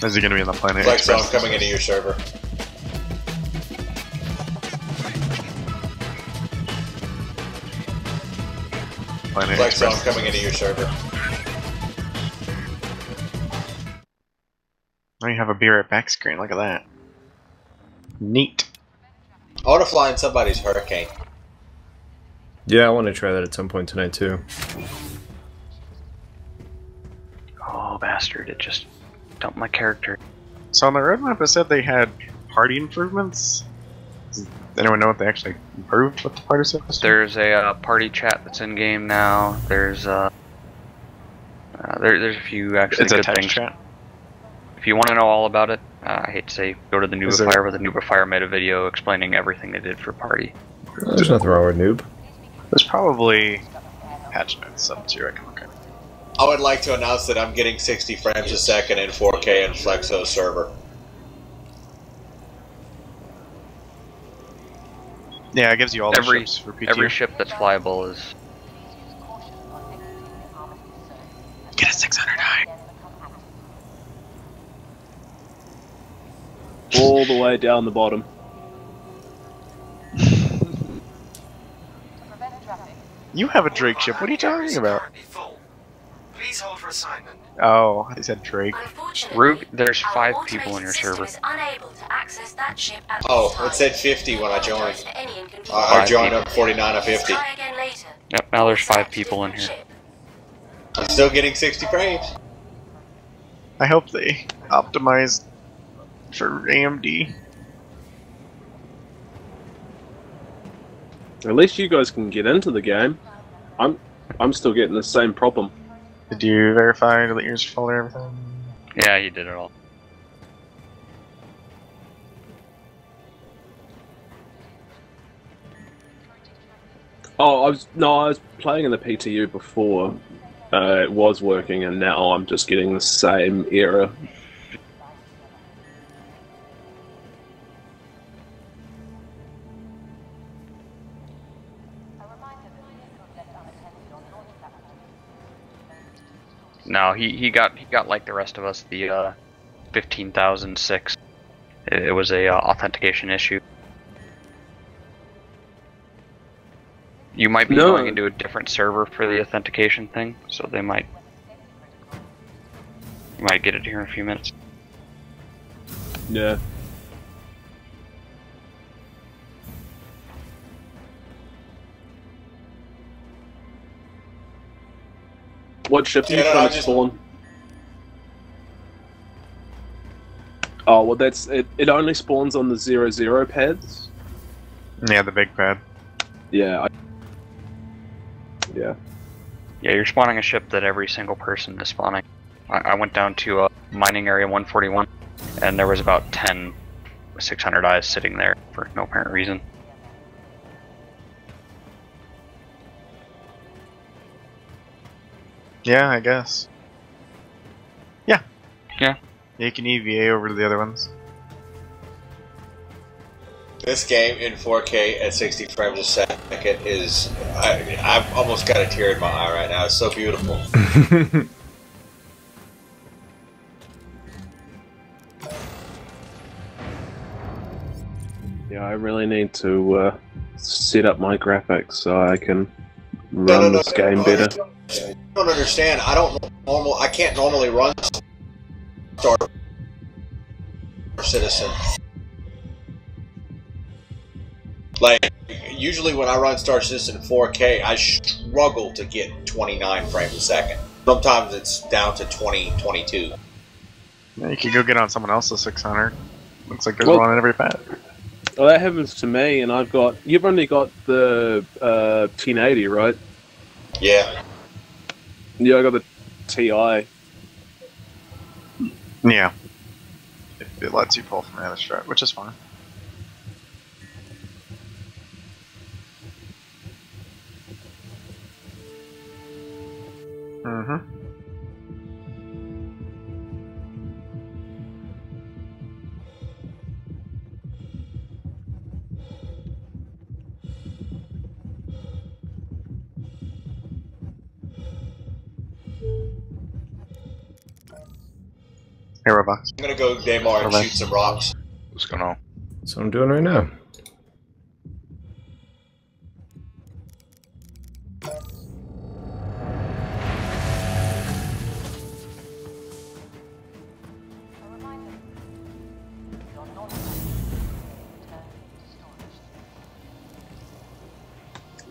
Is he gonna be on the Planet Flex, so I'm Express? coming into your server. Planet Flex, so I'm Express. coming into your server. Now you have a beer at back screen. Look at that. Neat. I want to fly in somebody's hurricane. Yeah, I want to try that at some point tonight too. Oh, bastard, it just dumped my character. So on the roadmap, it said they had party improvements. Does anyone know what they actually improved with the party system? There's a party chat that's in game now. There's there's a few actually It's a good text things. chat. If you want to know all about it, I hate to say, go to the Is there- Noobifier, where the Noobifier made a video explaining everything they did for party. There's nothing wrong with noob. There's probably patch notes up too. I can look at. I would like to announce that I'm getting 60 frames a second in 4K in Flexo's server. Yeah, it gives you all the Every ships for PTO. every ship that's flyable is. Get a 600 high. All the way down the bottom. You have a Drake ship. What are you talking about? Please hold for assignment. Oh, he said Drake. Rook, there's 5 people in your server. Oh, it said 50 when I joined. I Five joined people. up 49 of 50. Yep, now there's 5 people in here. I'm still getting 60 frames. I hope they optimized for AMD. At least you guys can get into the game. I'm still getting the same problem. Did you verify that yours full and everything? Yeah, he did it all. Oh, I was playing in the PTU before. It was working, and now I'm just getting the same error. No, he got like the rest of us the 15,006. It was a authentication issue. You might be No. going into a different server for the authentication thing, so you might get it here in a few minutes. Yeah. What ship are you Yeah, no, trying I to just- spawn? Oh, well, that's it. It only spawns on the 0-0 pads. Yeah, the big pad. Yeah. Yeah. Yeah, you're spawning a ship that every single person is spawning. I went down to mining area 141, and there was about 10 600 eyes sitting there for no apparent reason. Yeah, I guess. Yeah. Yeah. You can EVA over to the other ones. This game in 4K at 60 frames a second is... I've almost got a tear in my eye right now. It's so beautiful. Yeah, I really need to set up my graphics so I can run this game better. You don't understand. I can't normally run Star Citizen. Like, usually when I run Star Citizen 4K, I struggle to get 29 frames a second. Sometimes it's down to 20, 22. Yeah, you could go get on someone else's 600. Looks like there's Well- one on every pad. Well, that happens to me, and you've only got the 1080, right? Yeah. Yeah, I got the TI. Yeah. It lets you pull from the other strat, which is fine. Mm-hmm. Hey, Roblox. I'm gonna go Daymar and shoot some rocks. What's going on? That's what I'm doing right now.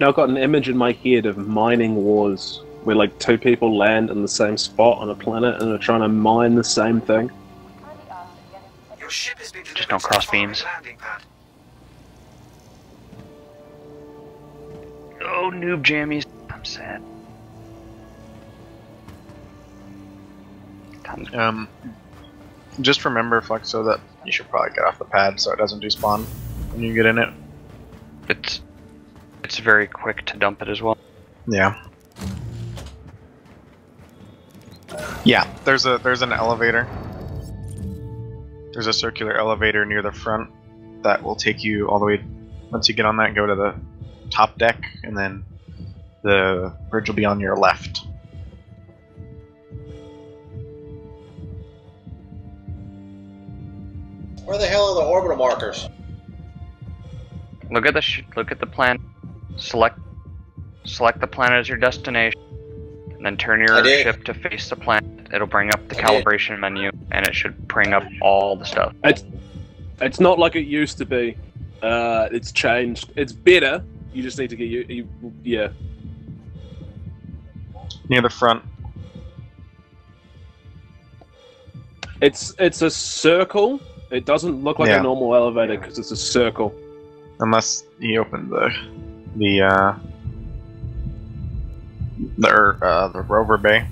Now I've got an image in my head of mining wars, where like two people land in the same spot on a planet and are trying to mine the same thing. Your ship has been Just delivered don't to cross the following beams. landing pad. Oh, noob jammies. I'm sad. Just remember, Flexo, that you should probably get off the pad so it doesn't despawn when you get in it. It's very quick to dump it as well. Yeah. Yeah, there's an elevator. There's a circular elevator near the front that will take you all the way. Once you get on that, go to the top deck, and then the bridge will be on your left. Where the hell are the orbital markers? Look at the planet. Select the planet as your destination, and then turn your ship to face the planet. It'll bring up the calibration menu, and it should bring up all the stuff. It's not like it used to be. It's changed. It's better. You just need to get yeah. Near the front. It's a circle. It doesn't look like Yeah. a normal elevator because it's a circle. Unless you open the rover bay.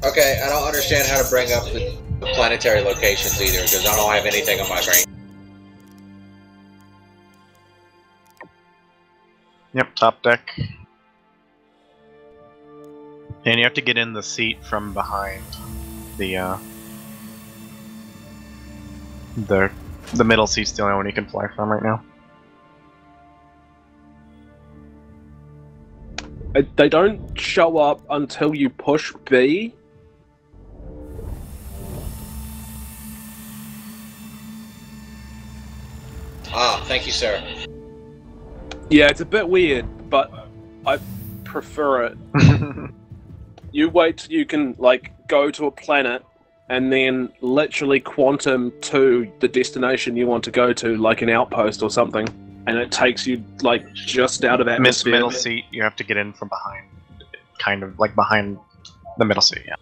Okay, I don't understand how to bring up the planetary locations either, because I don't have anything on my screen. Yep, top deck. And you have to get in the seat from behind the middle seat's the only one you can fly from right now. They don't show up until you push B. Ah, thank you, sir. Yeah, it's a bit weird, but I prefer it. You wait till you can, like, go to a planet and then literally quantum to the destination you want to go to, like an outpost or something, and it takes you, like, just out of atmosphere. Middle seat, you have to get in from behind. Kind of, like, behind the middle seat, yeah.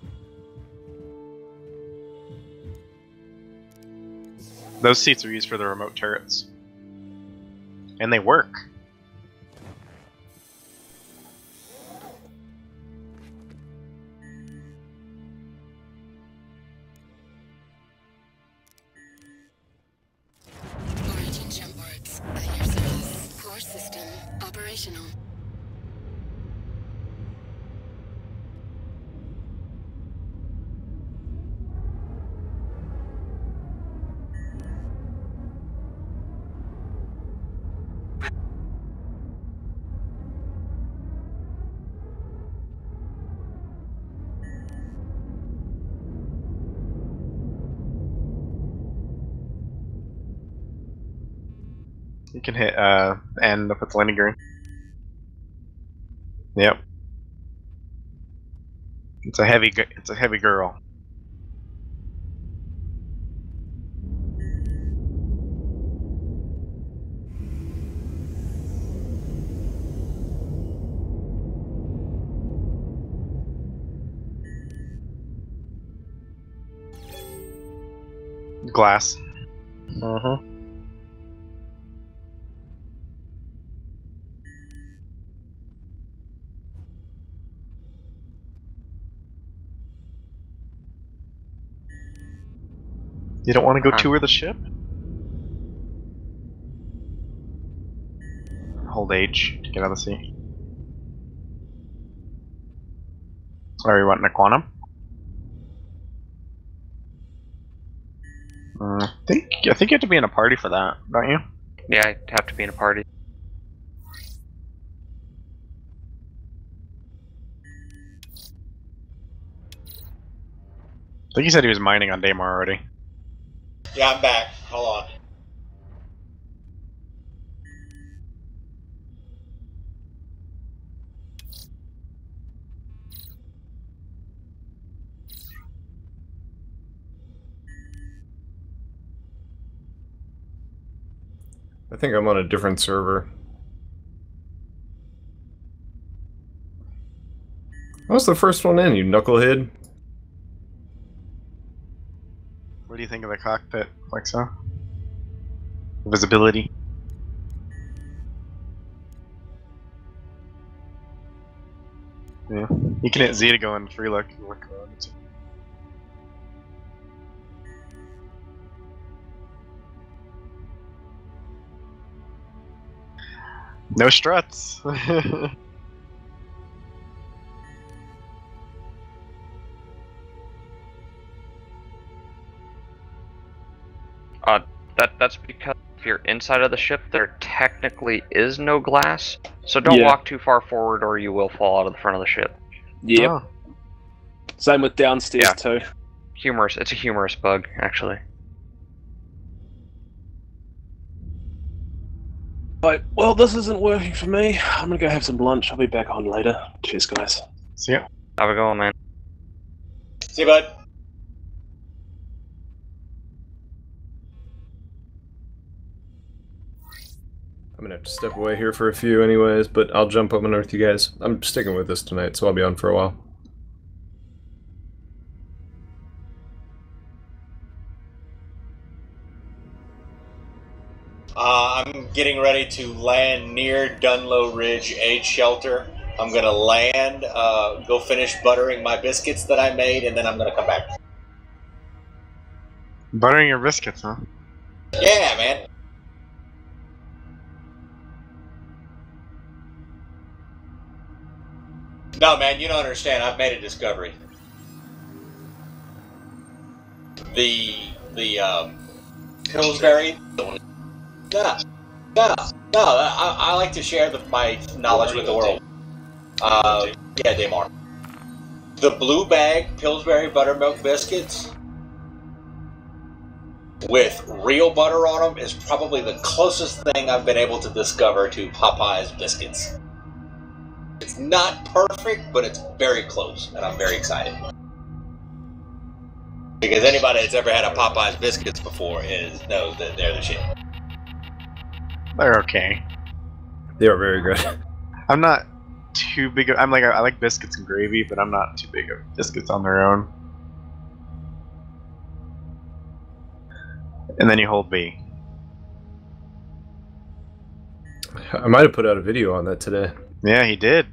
Those seats are used for the remote turrets. And they work. Origin jump works. At your service. Core system operational. You can hit end up at the landing gear. Yep. It's a heavy girl. Glass. You don't want to go tour the ship? Hold H to get out of the seat. Are you wanting a quantum? I think you have to be in a party for that, don't you? Yeah, I have to be in a party. think he said he was mining on Daymar already. Yeah, I'm back. Hold on. I think I'm on a different server. I was the first one in, you knucklehead. What do you think of the cockpit, Flexo? Visibility? Yeah. You can hit Z to go in free look. No struts! That's because if you're inside of the ship, there technically is no glass. So don't walk too far forward, or you will fall out of the front of the ship. Yep. Oh. Same with downstairs too. Humorous. It's a humorous bug, actually. Right, well, this isn't working for me. I'm gonna go have some lunch. I'll be back on later. Cheers, guys. See ya. Have a go, man. See you, bud. I'm gonna have to step away here for a few anyways, but I'll jump up and with you guys. I'm sticking with this tonight, so I'll be on for a while. I'm getting ready to land near Dunlow Ridge Aid Shelter. I'm gonna land, go finish buttering my biscuits that I made, and then I'm gonna come back. Buttering your biscuits, huh? Yeah, man. No, man, you don't understand. I've made a discovery. The Pillsbury. No. I like to share my knowledge with the world. Yeah, Daymar. The blue bag Pillsbury buttermilk biscuits with real butter on them is probably the closest thing I've been able to discover to Popeye's biscuits. It's not perfect, but it's very close, and I'm very excited. Because anybody that's ever had a Popeye's biscuits before knows that they're the shit. They're okay. They are very good. I'm not too big of, I like biscuits and gravy, but I'm not too big of biscuits on their own. And then you hold B. I might have put out a video on that today. Yeah, he did.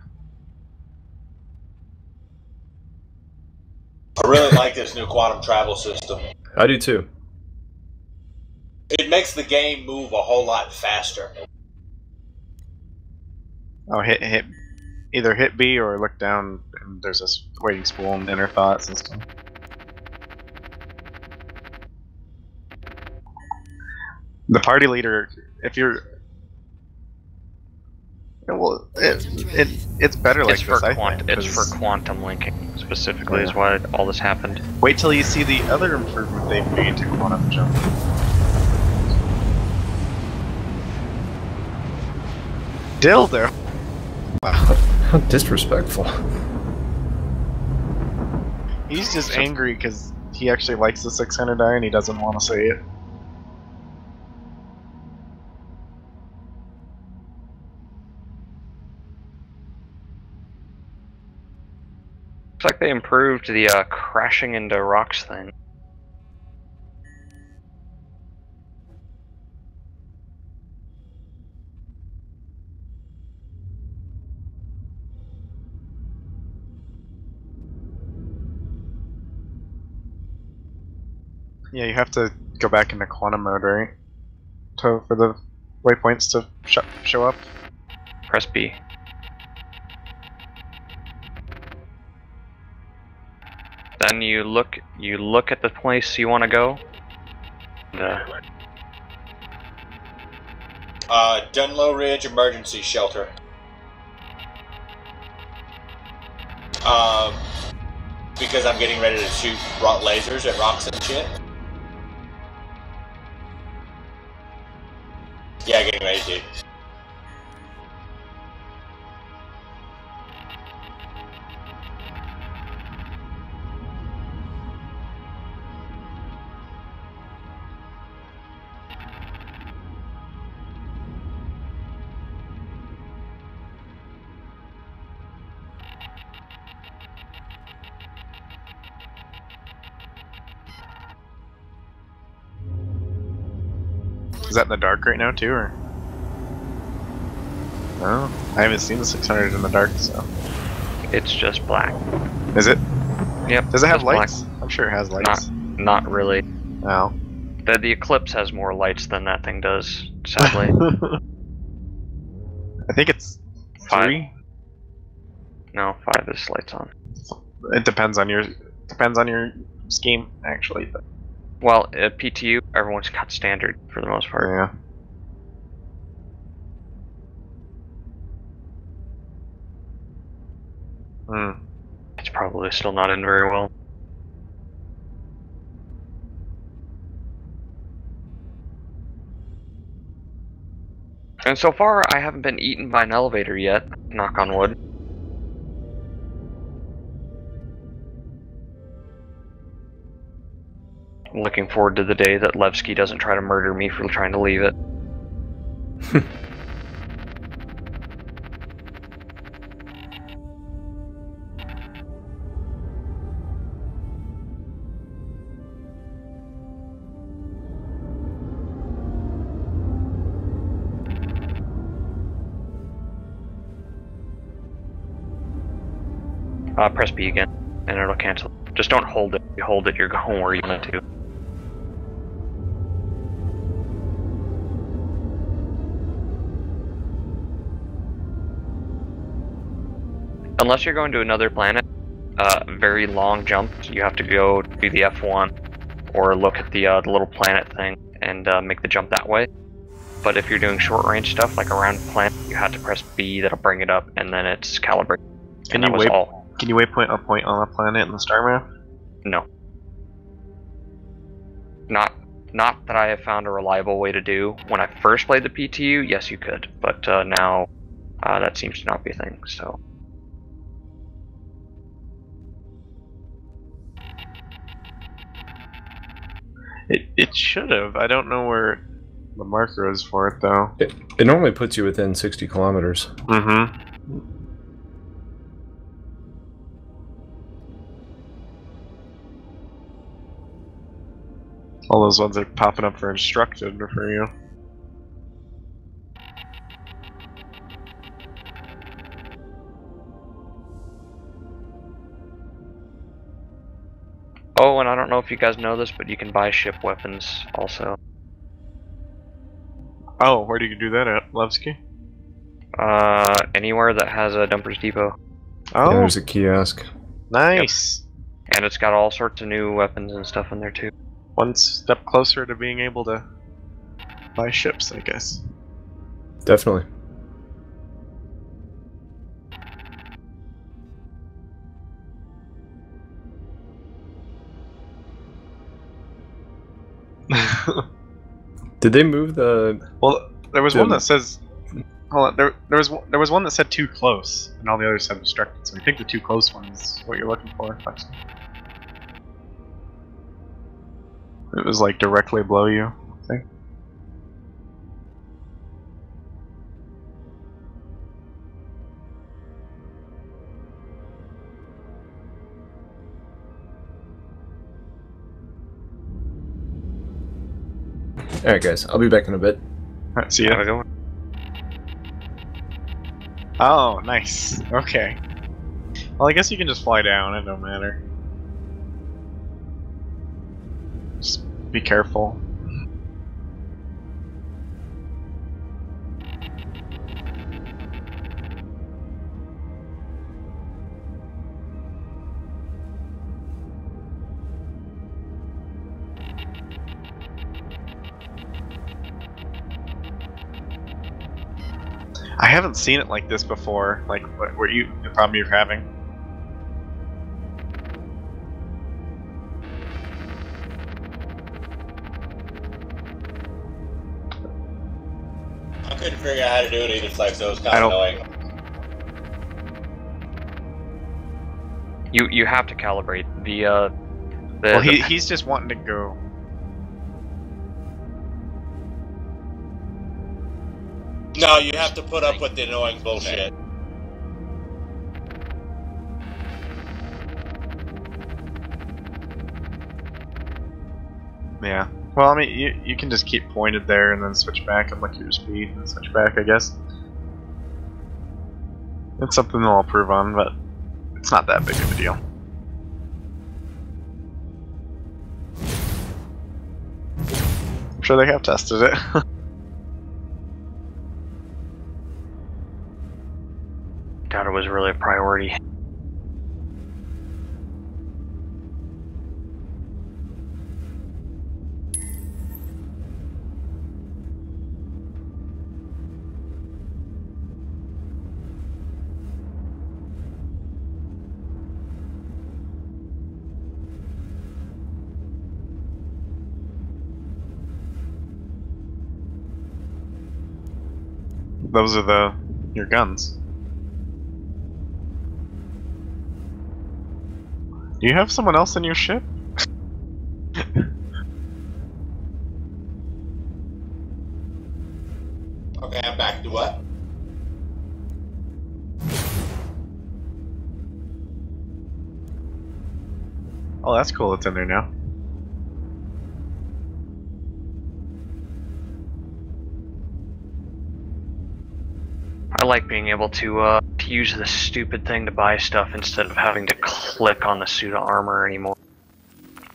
I really like this new quantum travel system. I do too. It makes the game move a whole lot faster. Oh, either hit B or look down, and there's a waiting spool and inner thought system. The party leader, if you're, well, it's better like this. It's for quantum linking specifically, is why all this happened. Wait till you see the other improvement they've made to quantum jump. Dildo. Wow. How disrespectful. He's just angry because he actually likes the 600 die and he doesn't want to say it. Looks like they improved the crashing into rocks thing. Yeah, you have to go back into quantum mode, right? For the waypoints to show up. Press B. Then you look at the place you want to go. Dunlow Ridge Emergency Shelter. because I'm getting ready to shoot lasers at rocks and shit. Yeah, getting ready to. Is that in the dark right now too, or? No, I haven't seen the 600 in the dark, so. It's just black. Is it? Yep. Does it have just black. lights? I'm sure it has lights. Not really. No. The Eclipse has more lights than that thing does, sadly. I think it's 5. 3. No, 5 is lights on. It depends on your scheme, actually. But. Well, at PTU, everyone's got standard for the most part. Yeah. It's probably still not in very well. And so far, I haven't been eaten by an elevator yet, knock on wood. I'm looking forward to the day that Levski doesn't try to murder me for trying to leave it. Press B again, and it'll cancel. Just don't hold it. If you hold it, you're going where you want to. Unless you're going to another planet, very long jumps, you have to go do the F1 or look at the little planet thing and make the jump that way. But if you're doing short range stuff like around the planet, you have to press B, that'll bring it up, and then it's calibrated. Can you waypoint a point on a planet in the star map? No. Not that I have found a reliable way to do. When I first played the PTU, yes you could, but now that seems to not be a thing, so. It should have. I don't know where the marker is for it though. It normally puts you within 60 kilometers. Mm-hmm. All those ones are popping up for instructed for you. Oh, and I don't know if you guys know this, but you can buy ship weapons also. Oh, where do you do that at, Levski? Anywhere that has a dumper's depot. Oh, Yeah, there's a kiosk. nice. Yep. And it's got all sorts of new weapons and stuff in there too. One step closer to being able to buy ships, I guess. Definitely. Did they move the? Well, there was one that says. Hold on, there was one that said too close, and all the others said obstructed. So I think the too close one is what you're looking for. It was like directly below you, I think. Alright guys, I'll be back in a bit. Alright, see ya. Have a good one. Oh, nice. Okay. Well, I guess you can just fly down, it don't matter. Just be careful. I haven't seen it like this before, like what the problem you're having. couldn't figure out how to do it either, so it was kind of annoying. You have to calibrate well, he's just wanting to go. No, you have to put up with the annoying bullshit. Yeah. Well, I mean, you can just keep pointed there and then switch back and look at your speed and switch back, I guess. It's something they'll improve on, but it's not that big of a deal. I'm sure they have tested it. Doubt it was really a priority. Those are your guns. Do you have someone else in your ship? Okay, I'm back to what? Oh, that's cool. It's in there now. I like being able to use the stupid thing to buy stuff instead of having to click on the suit of armor anymore.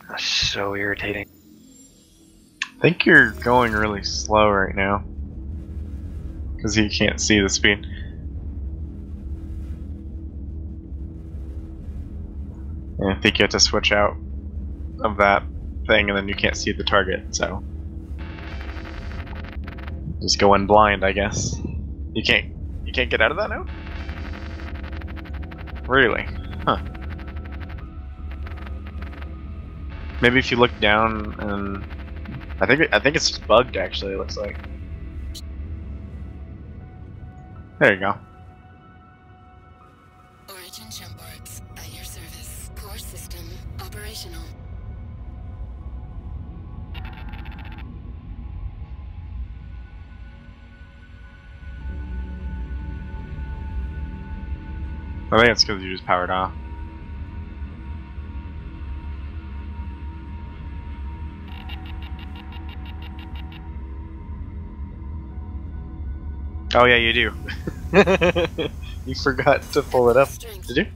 That's so irritating. I think you're going really slow right now. Because you can't see the speed. And I think you have to switch out of that thing and then you can't see the target, so. Just go in blind, I guess. You can't get out of that now? Really? Huh. Maybe if you look down and I think it's just bugged actually, it looks like. There you go. Origin jump boards at your service. Core system operational. I think it's because you just powered off. Oh yeah, you do. You forgot to pull it up. Did you?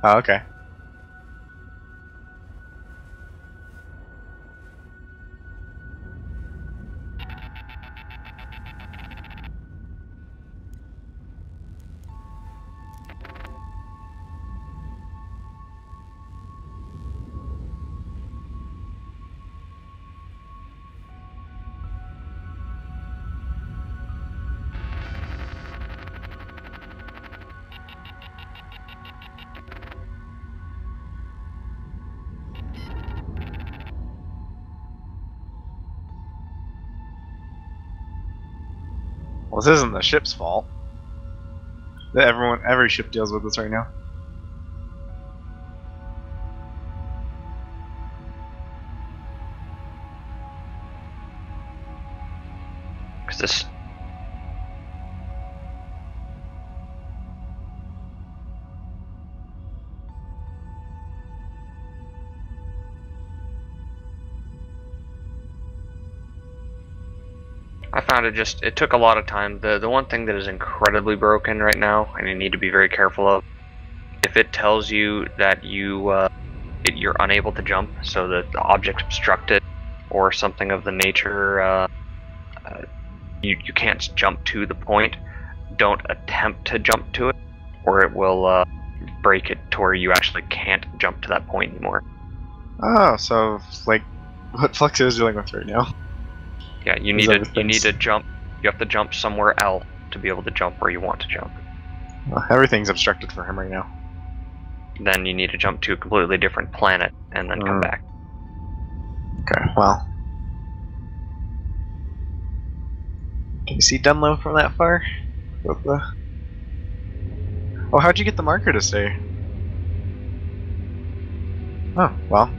Oh, okay. Well, this isn't the ship's fault. Every ship deals with this right now. Cause this. I found it took a lot of time. The one thing that is incredibly broken right now, and you need to be very careful of, if it tells you that you're unable to jump, so that the object's obstructed, or something of the nature, you can't jump to the point, don't attempt to jump to it, or it will break it to where you actually can't jump to that point anymore. Oh, so like what Flex is dealing with right now. Yeah, you need to jump. You have to jump somewhere else to be able to jump where you want to jump. Well, everything's obstructed for him right now. Then you need to jump to a completely different planet and then come back. Okay, well, Can you see Dunlow from that far? With the... Oh, how'd you get the marker to stay? Oh, well.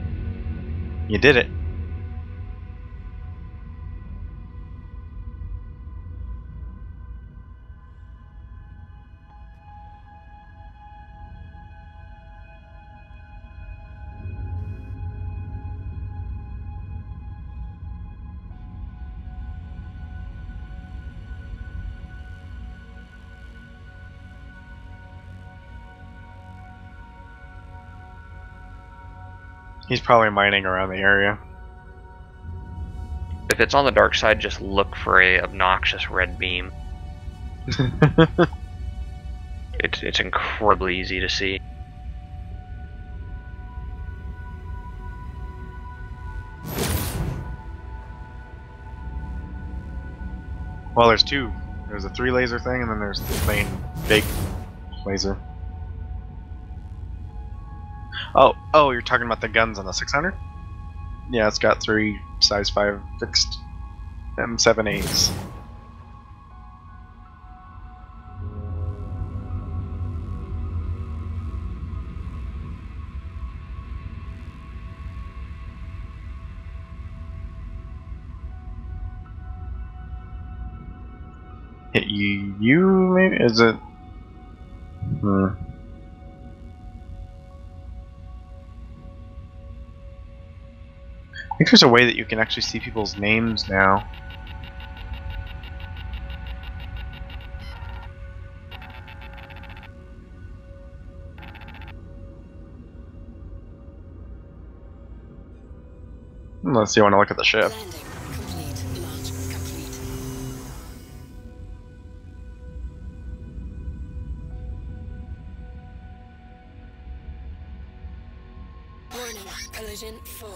You did it. He's probably mining around the area. If it's on the dark side, just look for a obnoxious red beam. It's incredibly easy to see. Well, there's two. There's a 3 laser thing, and then there's the main big laser. Oh, you're talking about the guns on the 600? Yeah, it's got 3 size 5 fixed M7As. Hit you maybe? Is it? I think there's a way that you can actually see people's names now. Unless you want to look at the ship. Landing complete. Launch complete. Warning. Collision 4.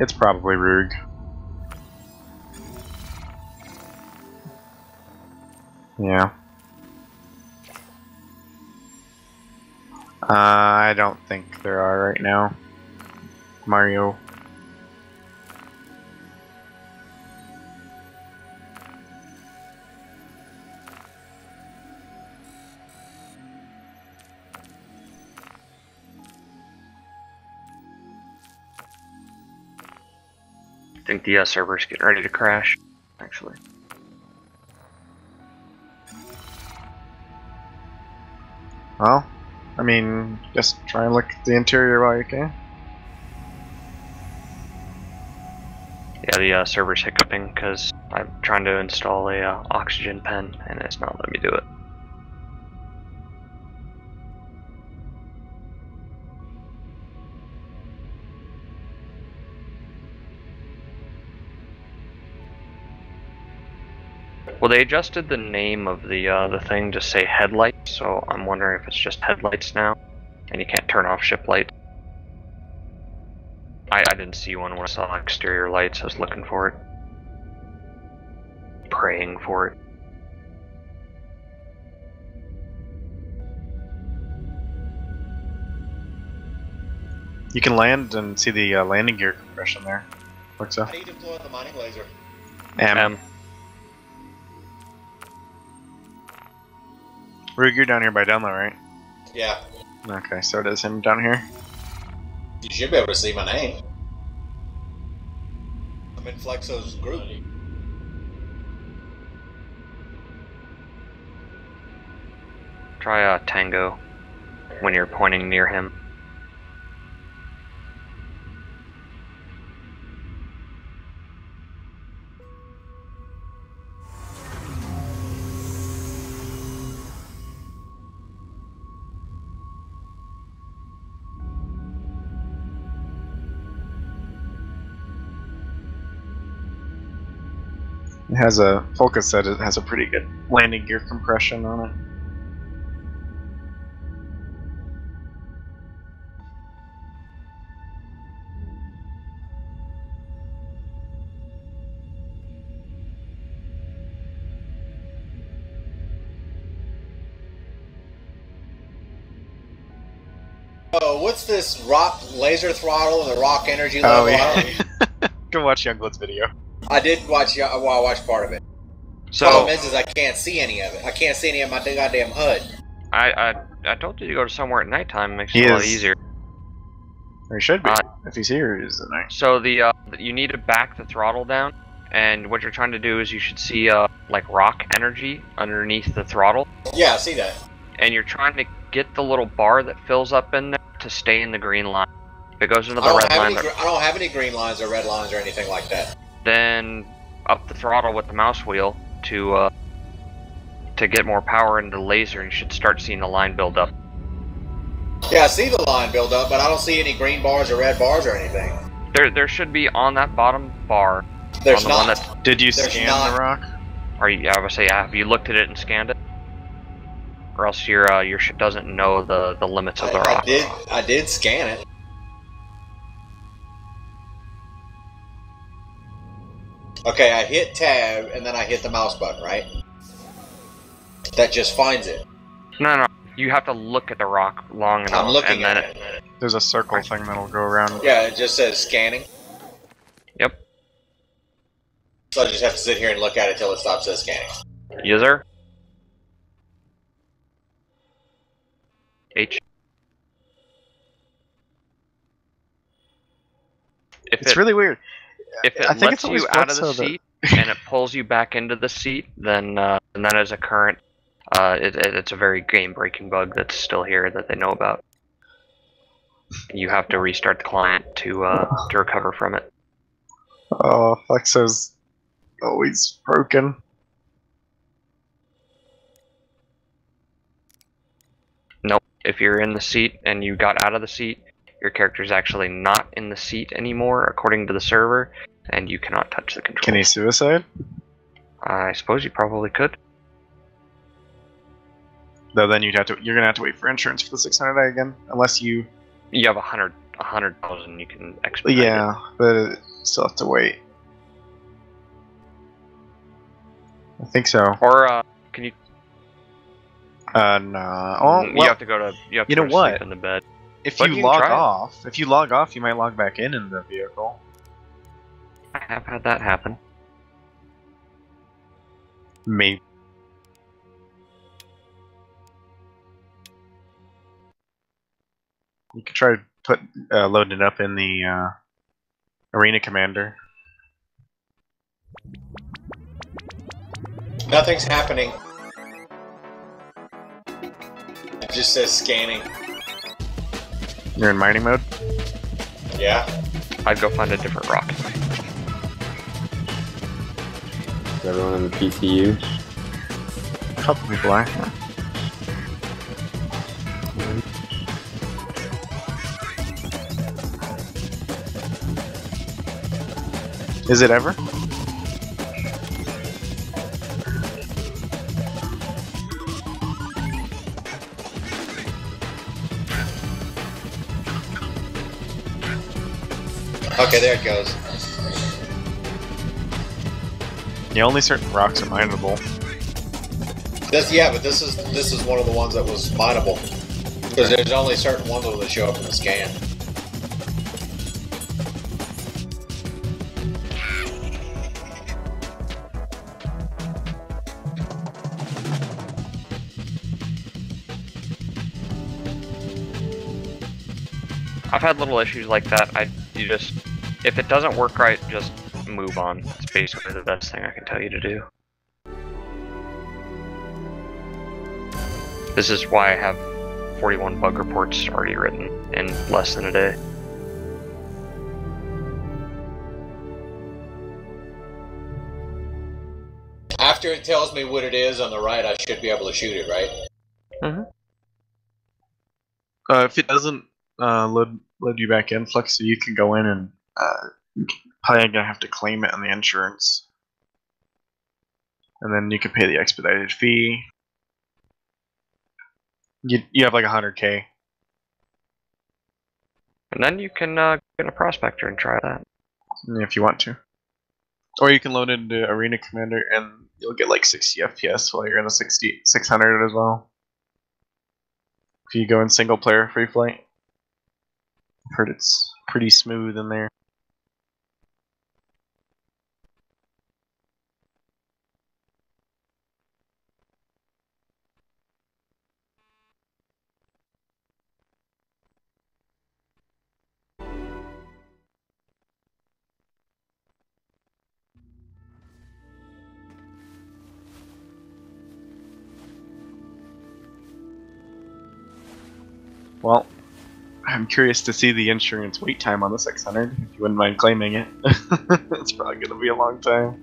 It's probably Rug. Yeah. I don't think there are right now. Mario. I think the server's getting ready to crash, actually. Well, I mean, just try and look at the interior while you can. Yeah, the server's hiccuping because I'm trying to install a oxygen pen and it's not letting me do it. Well, they adjusted the name of the thing to say headlights, so I'm wondering if it's just headlights now, and you can't turn off ship lights. I didn't see one when I saw exterior lights. I was looking for it, praying for it. You can land and see the landing gear compression there. Looks so. How do you deploy the mining laser? Rug, you're down here by Download, right? Yeah. Okay, so does him down here. You should be able to see my name. I'm in Flexo's group. Try Tango when you're pointing near him. It has a Folka said it has a pretty good landing gear compression on it. Oh, what's this rock laser throttle and the rock energy level? Oh yeah. Go watch Youngblood's video. I did watch. Well, I watched part of it. So Problem is I can't see any of it. I can't see any of my goddamn HUD. I told you to go to somewhere at nighttime. Makes He it a lot is. easier. Or he should be. If he's here, he's in there. So you need to back the throttle down, and what you're trying to do is you should see like rock energy underneath the throttle, Yeah, I see that. and you're trying to get the little bar that fills up in there to stay in the green line. If it goes into the red line, I don't have any green lines or red lines or anything like that. then up the throttle with the mouse wheel to get more power into the laser, and you should start seeing the line build up. Yeah, I see the line build up, but I don't see any green bars or red bars or anything. There should be on that bottom bar. There's on the one not. that's, Did you There's scan not. the rock? I would say, have you looked at it and scanned it? Or else your ship doesn't know the limits of the rock. I did scan it. Okay, I hit tab and then I hit the mouse button, right? That just finds it. No, you have to look at the rock long enough. I'm looking and at then it. There's a circle thing that'll go around. Yeah, it just says scanning. Yep. So I just have to sit here and look at it till it stops says scanning. User. H. If It's it, really weird. if it I think lets it's always you out of built the so that- seat and it pulls you back into the seat, then that is a current. It's a very game-breaking bug that's still here that they know about. You have to restart the client to recover from it. Oh, Flexo's always broken. Nope. If you're in the seat and you got out of the seat, your character's actually not in the seat anymore, according to the server, and you cannot touch the controls. Can he suicide? I suppose you probably could. Though then you're gonna have to wait for insurance for the 600 again, unless you. You have 100,000. You can expedite Yeah, but still have to wait. I think so. it. Or can you? No. Oh, You well, have to go to. You have to you go know to what? sleep in the bed. if but you you can log try it. off, you might log back in the vehicle. I have had that happen. Maybe. You could try to loading it up in the arena commander. Nothing's happening. It just says scanning. You're in mining mode. Yeah. I'd go find a different rock. Is everyone in the PCU? A couple people are. Is it ever? Okay, there it goes. Yeah, only certain rocks are mineable. But this is one of the ones that was mineable. Because there's only certain ones that will show up in the scan. I've had little issues like that. If it doesn't work right, just move on. It's basically the best thing I can tell you to do. This is why I have 41 bug reports already written in less than a day. After it tells me what it is on the right, I should be able to shoot it, right? Mm-hmm. If it doesn't load you back in, Flex, so you can go in and you're probably gonna have to claim it on the insurance, and then you can pay the expedited fee. You have like 100K. And then you can get a prospector and try that. If you want to. Or you can load it into Arena Commander and you'll get like 60 FPS while you're in the 600 as well. If you go in single player free flight. I've heard it's pretty smooth in there. Well, I'm curious to see the insurance wait time on the 600, if you wouldn't mind claiming it. It's probably going to be a long time.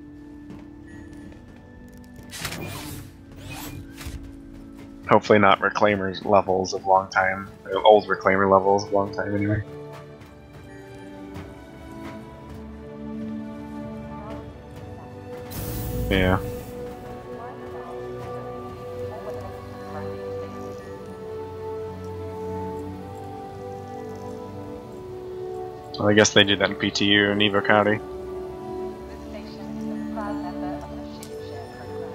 Hopefully not reclaimers levels of long time. Old reclaimer levels of long time anyway. Yeah. Well, I guess they did that in PTU in Evo County. This station is a proud member of the Ship Share program,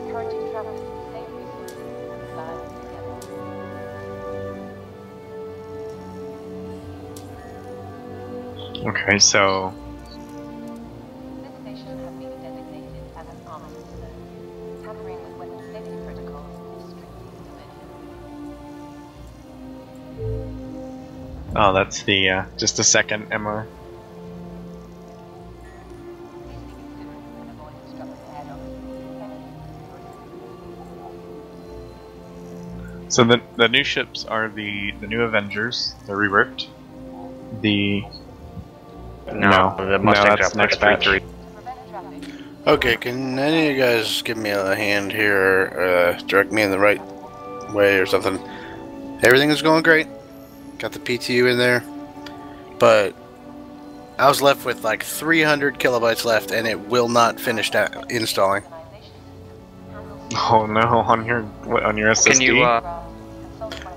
encouraging travel to save resources and science together. Okay, so This station has been designated as an arms reserve. Tampering with weapon safety protocols is strictly forbidden. oh, that's the just a second MR. Please be considerate and avoid obstructing air docks. So the new ships are the new Avengers. They're reworked. The The Mustang that's next batch. To prevent traffic, Okay, can any of you guys give me a hand here, direct me in the right way or something? Everything is going great. Got the PTU in there. But I was left with like 300 kilobytes left and it will not finish that installing. Oh no, on your SSD? Can you,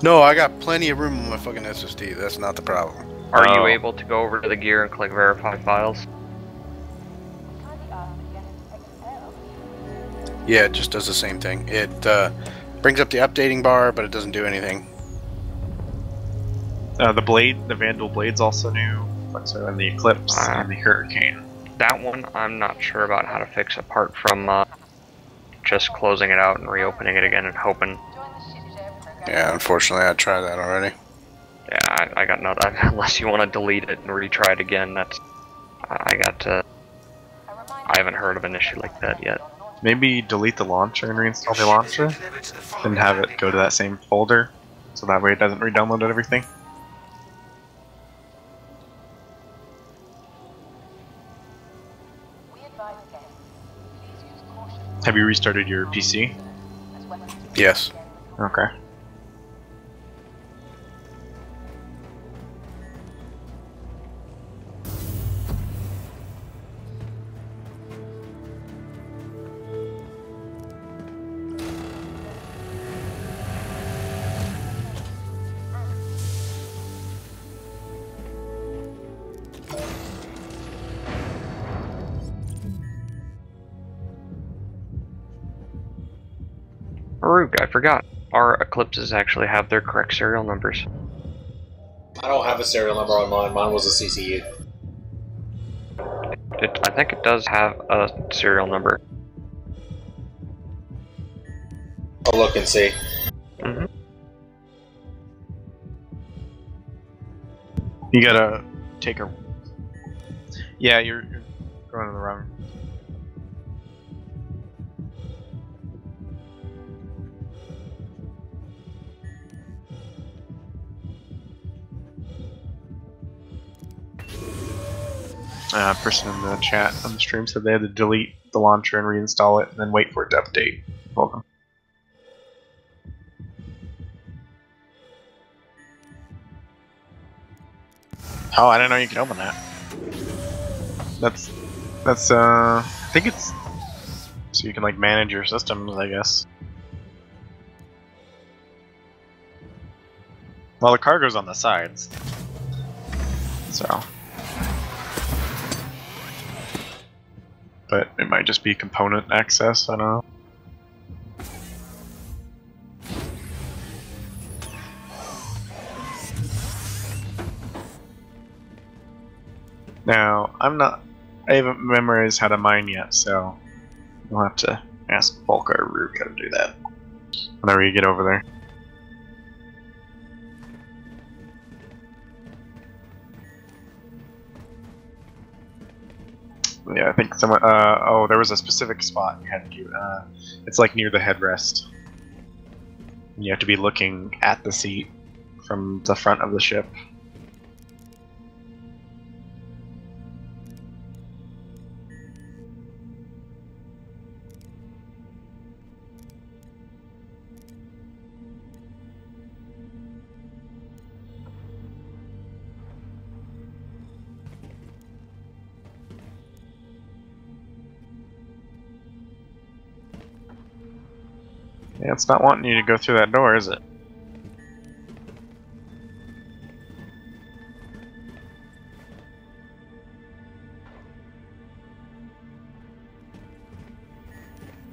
No, I got plenty of room on my fucking SSD. That's not the problem. are Oh. you able to go over to the gear and click verify files? Yeah, it just does the same thing. It brings up the updating bar, but it doesn't do anything. The Vandal Blade's also new. So and the Eclipse and the Hurricane. That one I'm not sure about how to fix apart from just closing it out and reopening it again and hoping. Yeah, unfortunately, I tried that already. Yeah, I got nothing. Unless you want to delete it and retry it again, that's. I haven't heard of an issue like that yet. Maybe delete the launcher and reinstall the launcher, and have it go to that same folder, so that way it doesn't re-download everything. Have you restarted your PC? Yes. Okay. Farouk, I forgot. Our Eclipses actually have their correct serial numbers. I don't have a serial number on mine. Mine was a CCU. I think it does have a serial number. I'll look and see. Mm-hmm. You gotta take a... Yeah, you're going in the wrong... person in the chat on the stream said they had to delete the launcher and reinstall it and then wait for it to update. Hold on. Oh, I didn't know you could open that. That's I think it's so you can like manage your systems, I guess. Well, the cargo's on the sides, so. But it might just be component access, I don't know. Now, I haven't memorized how to mine yet, so we'll have to ask Volker or Rook how to do that whenever you get over there. Yeah, I think someone. Oh, there was a specific spot you had to do. It's like near the headrest. You have to be looking at the seat from the front of the ship. Yeah, it's not wanting you to go through that door, is it?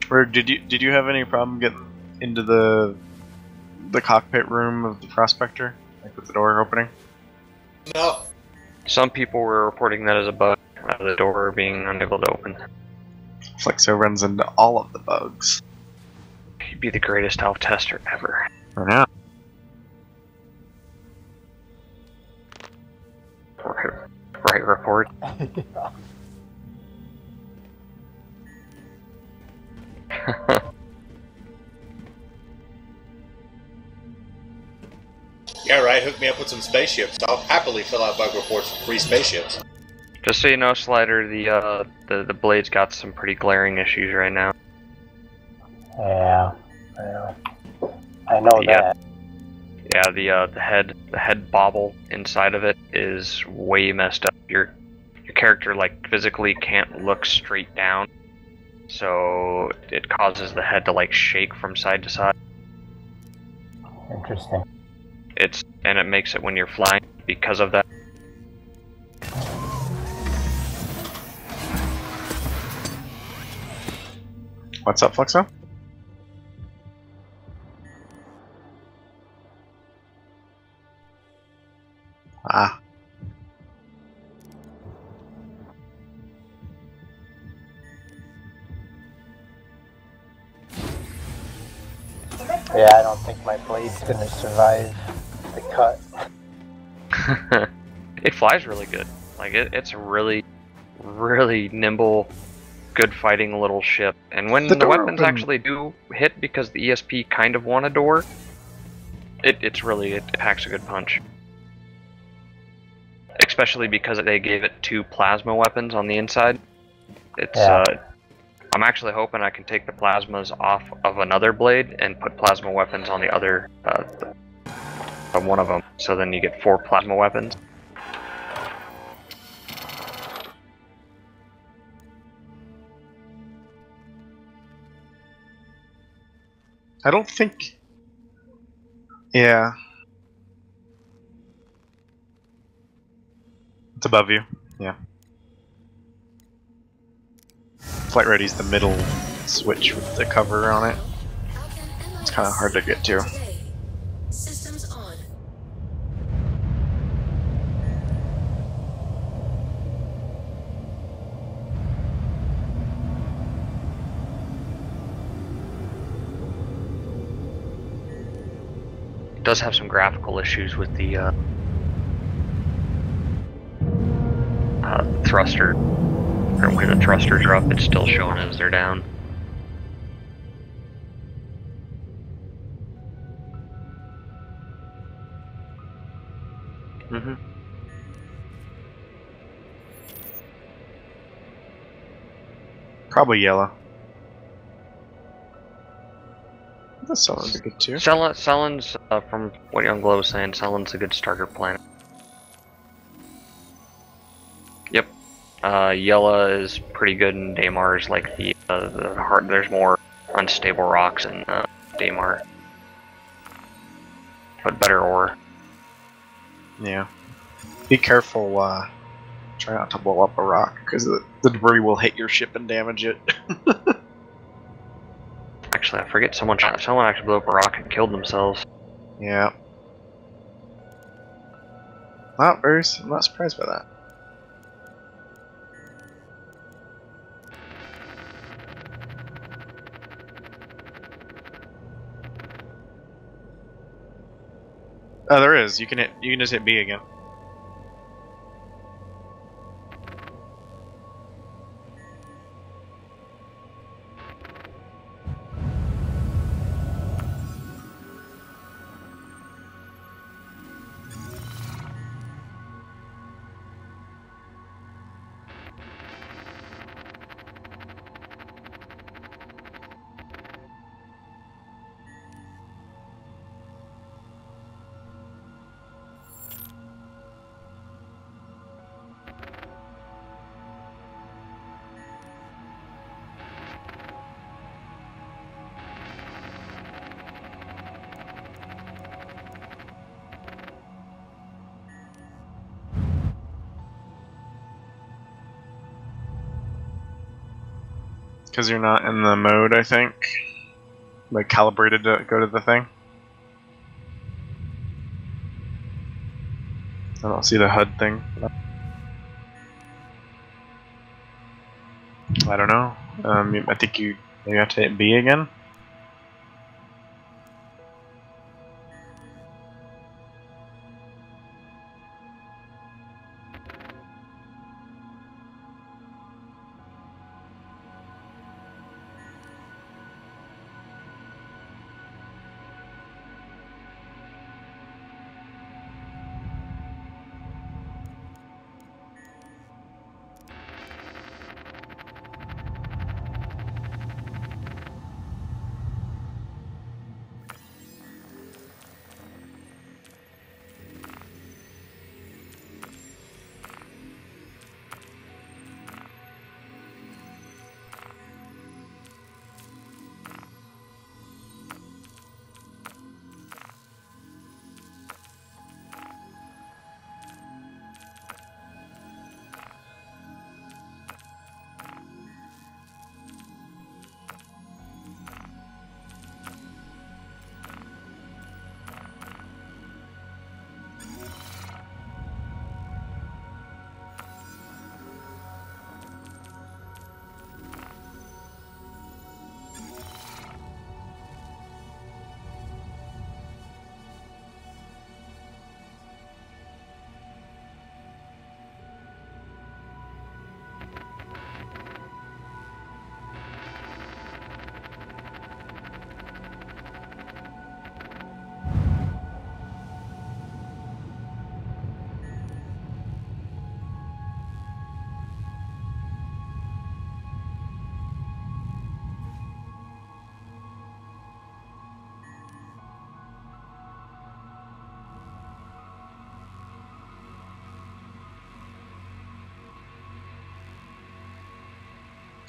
Or did you have any problem getting into the cockpit room of the Prospector, like with the door opening? No. Some people were reporting that as a bug, the door being unable to open. Flexo runs into all of the bugs. He'd be the greatest elf tester ever. For now. Right report. Yeah, right. Hook me up with some spaceships. I'll happily fill out bug reports for free spaceships. Just so you know, Slider, the blade's got some pretty glaring issues right now. Yeah, I know that. Yeah, the head bobble inside of it is way messed up. Your character like physically can't look straight down, so it causes the head to like shake from side to side. Interesting. And it makes it when you're flying because of that. What's up, Flexo? Ah. Yeah, I don't think my blade's gonna survive the cut. It flies really good. Like it's a really, really nimble, good fighting little ship. And when the weapons actually do hit, because the ESP kind of want a door, it packs a good punch. Especially because they gave it 2 plasma weapons on the inside. I'm actually hoping I can take the plasmas off of another blade and put plasma weapons on the other, on one of them. So then you get 4 plasma weapons. I don't think. Yeah. It's above you. Yeah. Flight Ready's the middle switch with the cover on it. It's kind of hard to get to. Systems on. It does have some graphical issues with the thruster. When the thrusters are up, it's still showing as they're down. Probably yellow. That's Sullen's good too. Sullen's, from what Youngblood was saying, Sullen's a good starter planet. Yep. Yella is pretty good in Damar's, like the hard. There's more unstable rocks in Damar, but better ore. Yeah. Be careful. Try not to blow up a rock because the debris will hit your ship and damage it. Actually, I forget someone actually blew up a rock and killed themselves. Yeah. I'm not surprised by that. There is. You can just hit B again. Because you're not in the mode, I think. Like, calibrated to go to the thing. I don't see the HUD thing. I don't know. I think you maybe have to hit B again.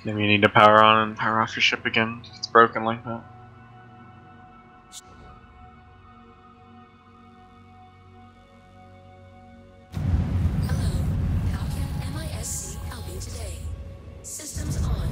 Maybe you need to power on and power off your ship again if it's broken like that. Hello. How can MISC help you today? Systems on.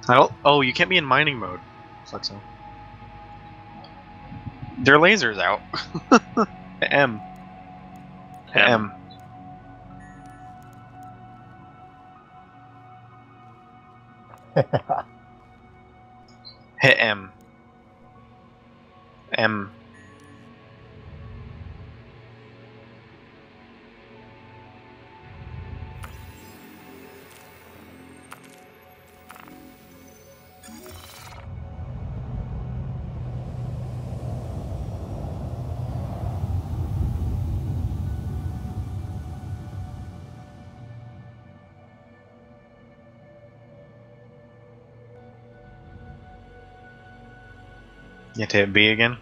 I don't. Oh, you can't be in mining mode. Flexo. Their laser's out. M. M. Hit M. M. You have to hit B again?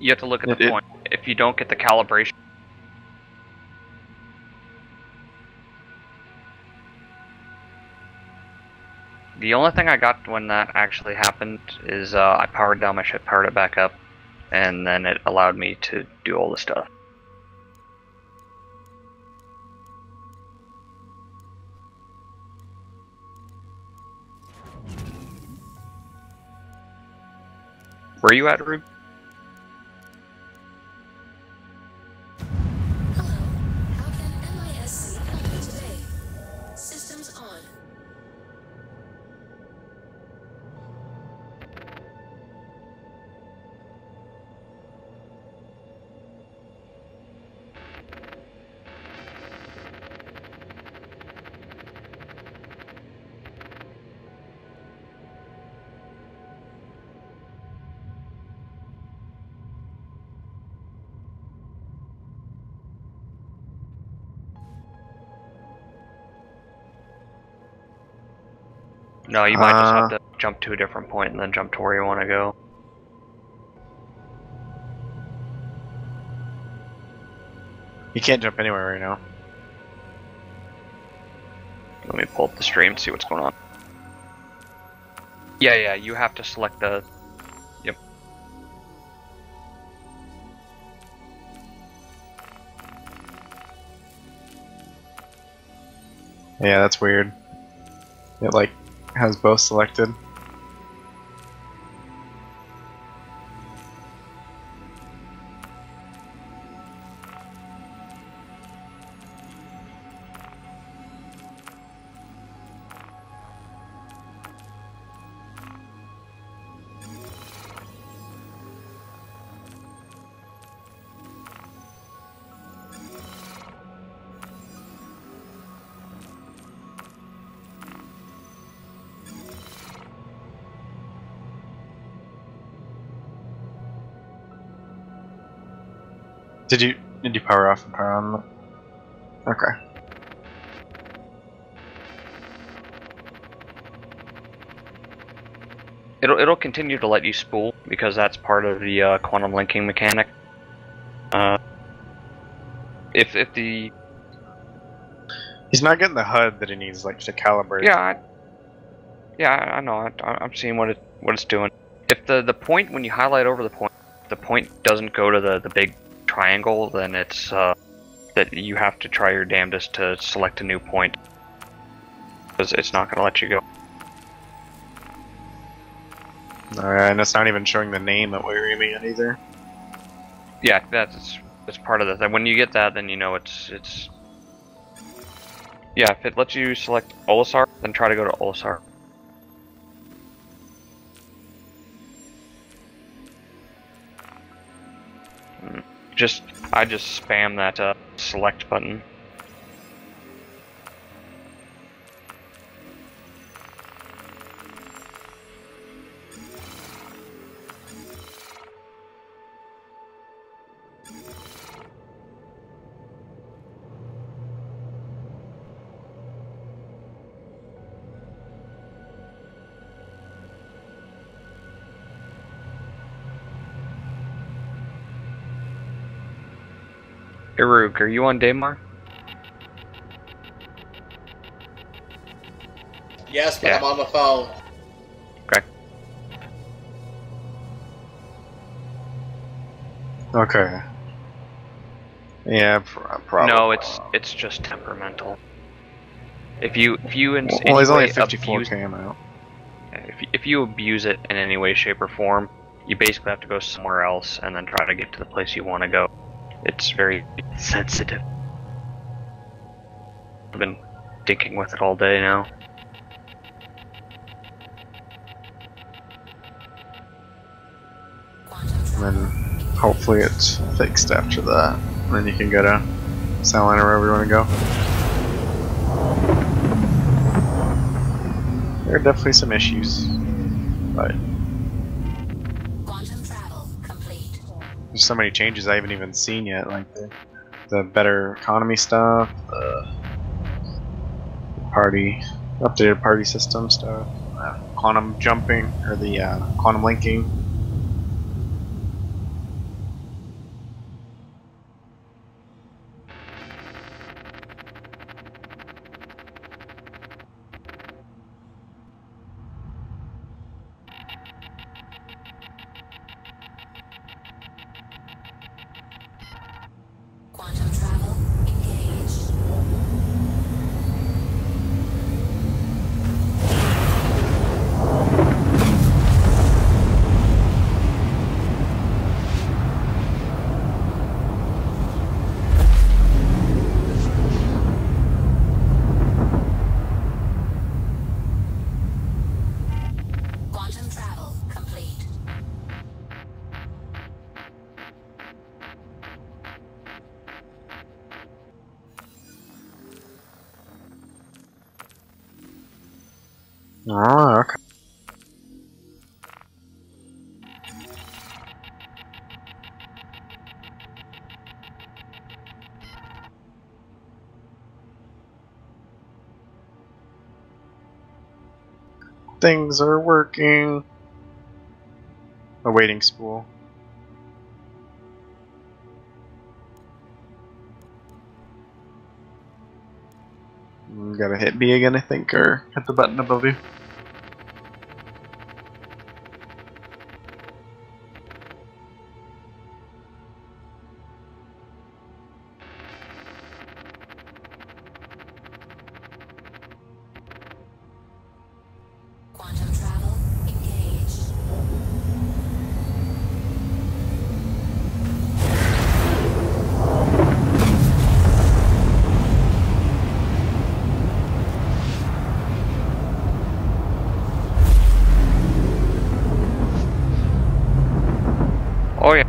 You have to look at the point. If you don't get the calibration, the only thing I got when that actually happened is I powered down my ship, powered it back up, and then it allowed me to do all the stuff. Where are you at, Rube? Hello. How can MISC help you today? Systems on. No, you might just have to jump to a different point and then jump to where you want to go. You can't jump anywhere right now. Let me pull up the stream and see what's going on. Yeah, you have to select the... Yep. Yeah, that's weird. It like has both selected. Did you power off and power on? Okay. It'll continue to let you spool because that's part of the quantum linking mechanic. If the He's not getting the HUD that he needs, like, to calibrate. yeah, I know. I'm seeing what it's doing. If the point, when you highlight over the point doesn't go to the big triangle, then it's that you have to try your damnedest to select a new point, because it's not going to let you go. Alright, and it's not even showing the name that we're aiming at either. Yeah, that's part of the. When you get that, then you know it's. Yeah, if it lets you select Olisar, then try to go to Olisar. I just spam that select button. Iruk, are you on Daymar? Yes, but I'm on the phone. Okay. Okay. Yeah, probably. No, it's just temperamental. If you in well, any he's only way 54 abuse, camo. if you abuse it in any way, shape, or form, you basically have to go somewhere else and then try to get to the place you want to go. It's very sensitive. I've been thinking with it all day now. And then hopefully it's fixed after that. And then you can go to Salina or wherever you want to go. There are definitely some issues. But Quantum travel complete. there's so many changes I haven't even seen yet, like the better economy stuff, the party, updated party system stuff, quantum jumping, or the quantum linking. Quantum travel engaged. Quantum travel complete. Oh, okay. Things are working. Awaiting spool. Gotta hit B again, I think, or hit the button above you. Quantum travel engaged. Oh yeah,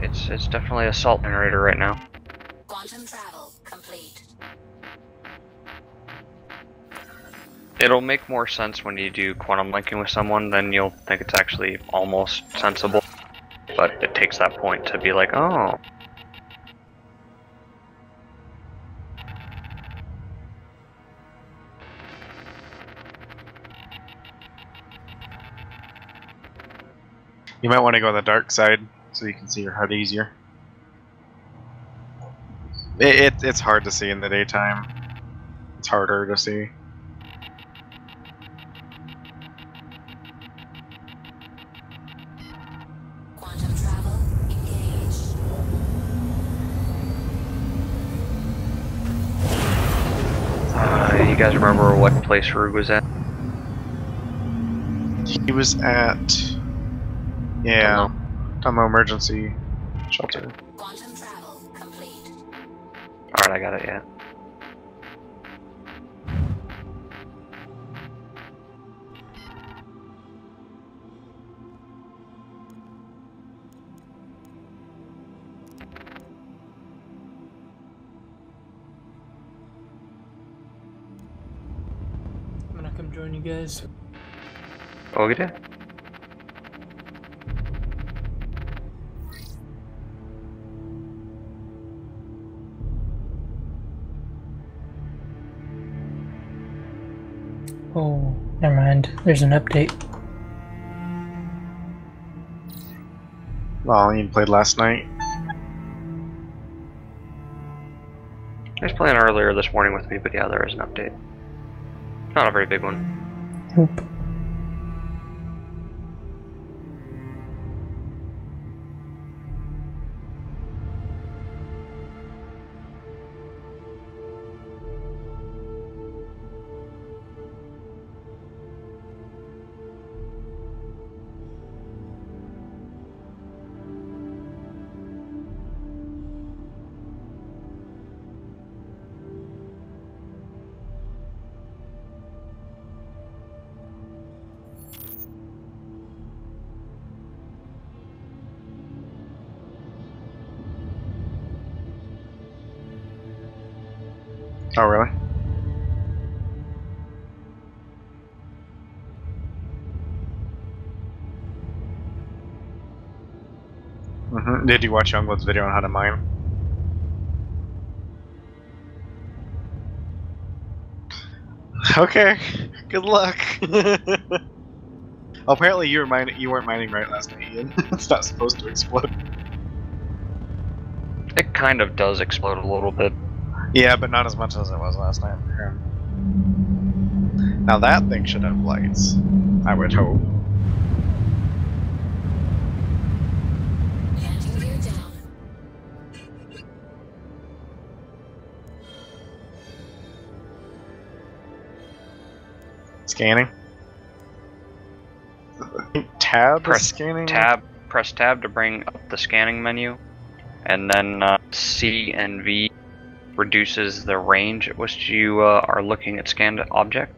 it's definitely a salt generator right now. Quantum travel complete. It'll make more sense when you do quantum linking with someone, then you'll think it's actually almost sensible. But it takes that point to be like, oh. You might want to go on the dark side so you can see your HUD easier. It's hard to see in the daytime. It's harder to see. Quantum travel engaged. You guys remember what place Rug was at? He was at, yeah, Tomo Emergency Shelter. Quantum travel complete. Alright, I got it, yeah. I'm gonna come join you guys. Oh, we did? Oh, never mind. There's an update. Well, you played last night. I was playing earlier this morning with me, but yeah, there is an update. Not a very big one. Nope. Oh, really? Did you watch Youngblood's video on how to mine? Okay, good luck. Apparently you weren't mining right last night, Ian. It's not supposed to explode. It kind of does explode a little bit. Yeah, but not as much as it was last night. Now that thing should have lights, I would hope. Landing gear down. Scanning. Tab is Press scanning. Press tab to bring up the scanning menu, and then C and V reduces the range at which you are looking at scanned object.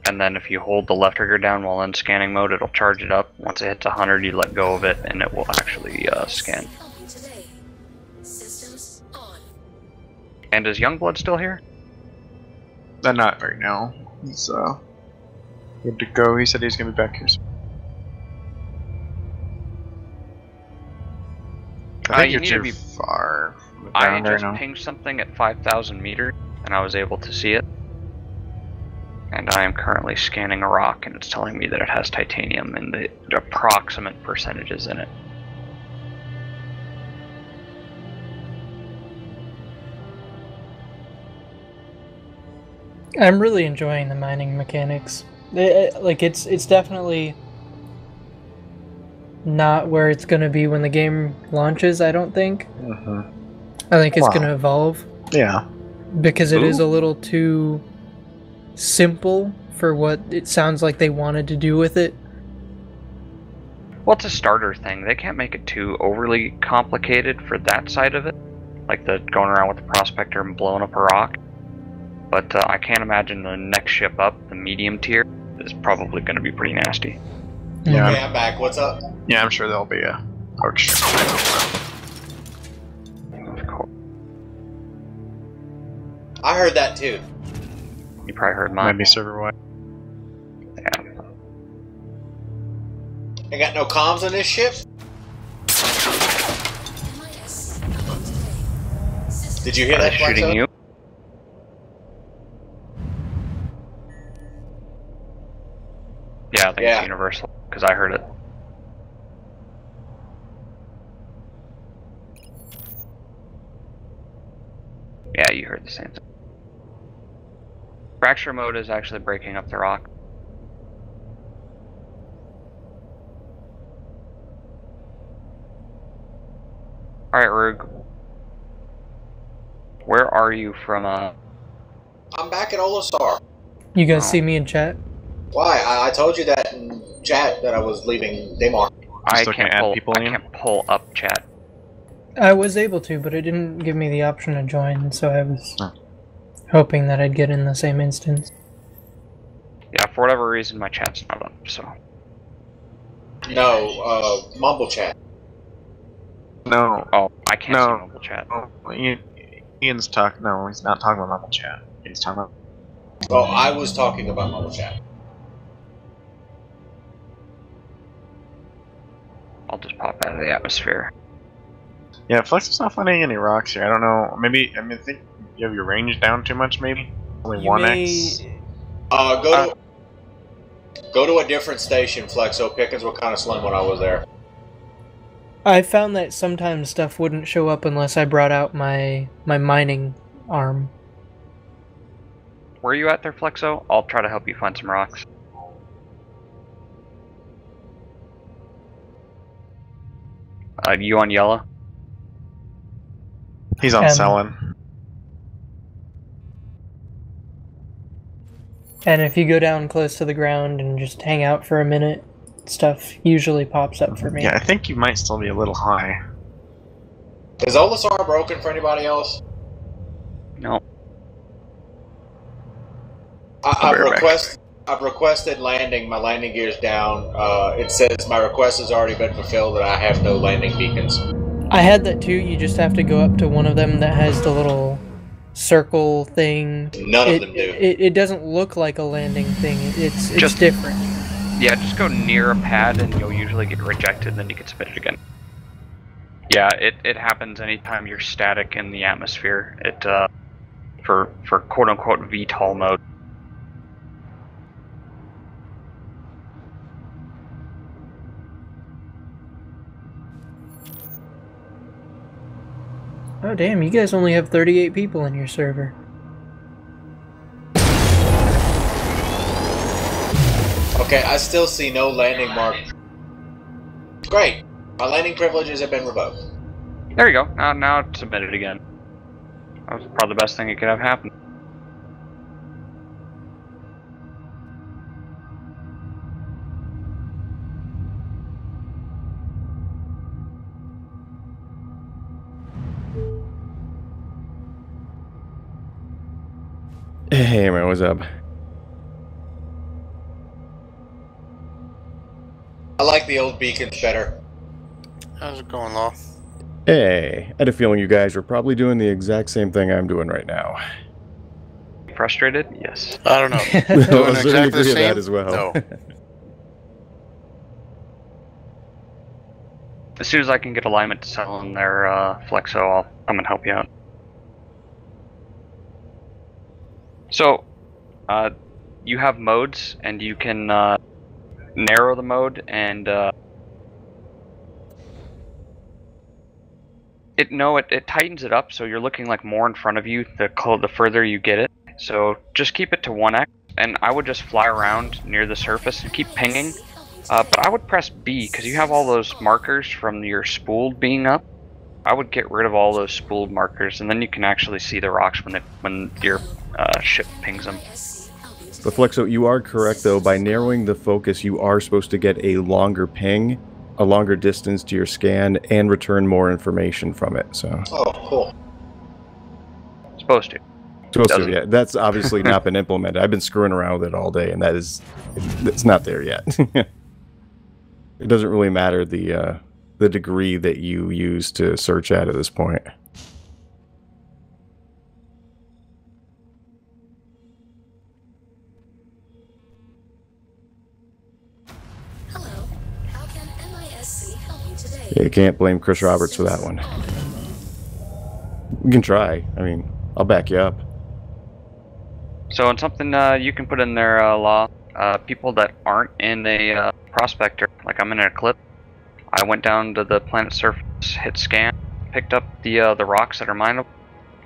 And then if you hold the left trigger down while in scanning mode, it'll charge it up. Once it hits 100, you let go of it, and it will actually scan. Systems on. And is Youngblood still here? Not right now. He's good to go. He said he's gonna be back here soon. I think you you're need to too be far from the I ground right just now. pinged something at 5,000 meters, and I was able to see it. And I am currently scanning a rock, and it's telling me that it has titanium and the approximate percentages in it. I'm really enjoying the mining mechanics. It's definitely not where it's gonna be when the game launches. I don't think. I think it's gonna evolve. Yeah. Because it is a little too simple for what it sounds like they wanted to do with it. Well, it's a starter thing. They can't make it too overly complicated for that side of it, like the going around with the prospector and blowing up a rock. But I can't imagine the next ship up, the medium tier, is probably going to be pretty nasty. Yeah. Okay, I'm back. What's up? Yeah, I'm sure there'll be a poke ship. Of course. I heard that too. You probably heard mine. Maybe server wide. Yeah. I got no comms on this ship? Did you hear Are that? they shooting Flexo? you? Yeah, I think it's universal, because I heard it. Yeah, you heard the same thing. Fracture mode is actually breaking up the rock. Alright, Rug. Where are you from, I'm back at Olisar. You guys see me in chat? Why? I told you that in chat that I was leaving Daymar. I can't pull up chat. I was able to, but it didn't give me the option to join, so I was hoping that I'd get in the same instance. Yeah, for whatever reason, my chat's not up, so. No, Mumble chat. No. Oh, I can't see mumble chat. Oh, Ian's talking. No, he's not talking about mumble chat. He's talking about. Oh, I was talking about Mumble chat. I'll just pop out of the atmosphere. Yeah, Flex is not finding any rocks here. I don't know. Maybe I think you have your range down too much. Maybe only 1x. Go to a different station, Flexo. Pickings were kind of slim when I was there. I found that sometimes stuff wouldn't show up unless I brought out my mining arm. Where are you at there, Flexo? I'll try to help you find some rocks. You on yellow? He's on selling. And if you go down close to the ground and just hang out for a minute, stuff usually pops up for me. Yeah, I think you might still be a little high. Is Olisar broken for anybody else? No. I've requested landing. My landing gear's down. It says my request has already been fulfilled and I have no landing beacons. I had that too. You just have to go up to one of them that has the little circle thing. None of them do. It doesn't look like a landing thing. It's Just different. Yeah, just go near a pad and you'll usually get rejected, and then you get submitted again. Yeah, it happens anytime you're static in the atmosphere. It for quote unquote VTOL mode. Oh damn, you guys only have 38 people in your server. Okay, I still see no landing mark. Great. My landing privileges have been revoked. There you go. Now it's submitted again. That was probably the best thing that could have happened. Hey man, what's up? I like the old beacons better. How's it going, Law? Hey, I had a feeling you guys were probably doing the exact same thing I'm doing right now. Frustrated? Yes. I don't know. I Doing was exactly certainly the agree with same? that as well. No. As soon as I can get alignment to settle in their Flexo, I'll come and help you out. So, you have modes, and you can narrow the mode, and it tightens it up, so you're looking like more in front of you the further you get it. So just keep it to 1x, and I would just fly around near the surface and keep pinging. But I would press B, because you have all those markers from your spooled being up. I would get rid of all those spooled markers, and then you can actually see the rocks when your ship pings them. But Flexo, you are correct though. By narrowing the focus, you are supposed to get a longer ping, a longer distance to your scan, and return more information from it. So. Oh, cool. Supposed to. Yeah. That's obviously not been implemented. I've been screwing around with it all day, and it's not there yet. It doesn't really matter the degree that you use to search at this point. Hello. How can MISC help you today? Yeah, you can't blame Chris Roberts for that one. We can try. I mean, I'll back you up. So, and something you can put in there, Law, people that aren't in a prospector, like I'm in an Eclipse, I went down to the planet's surface, hit scan, picked up the rocks that are mineable,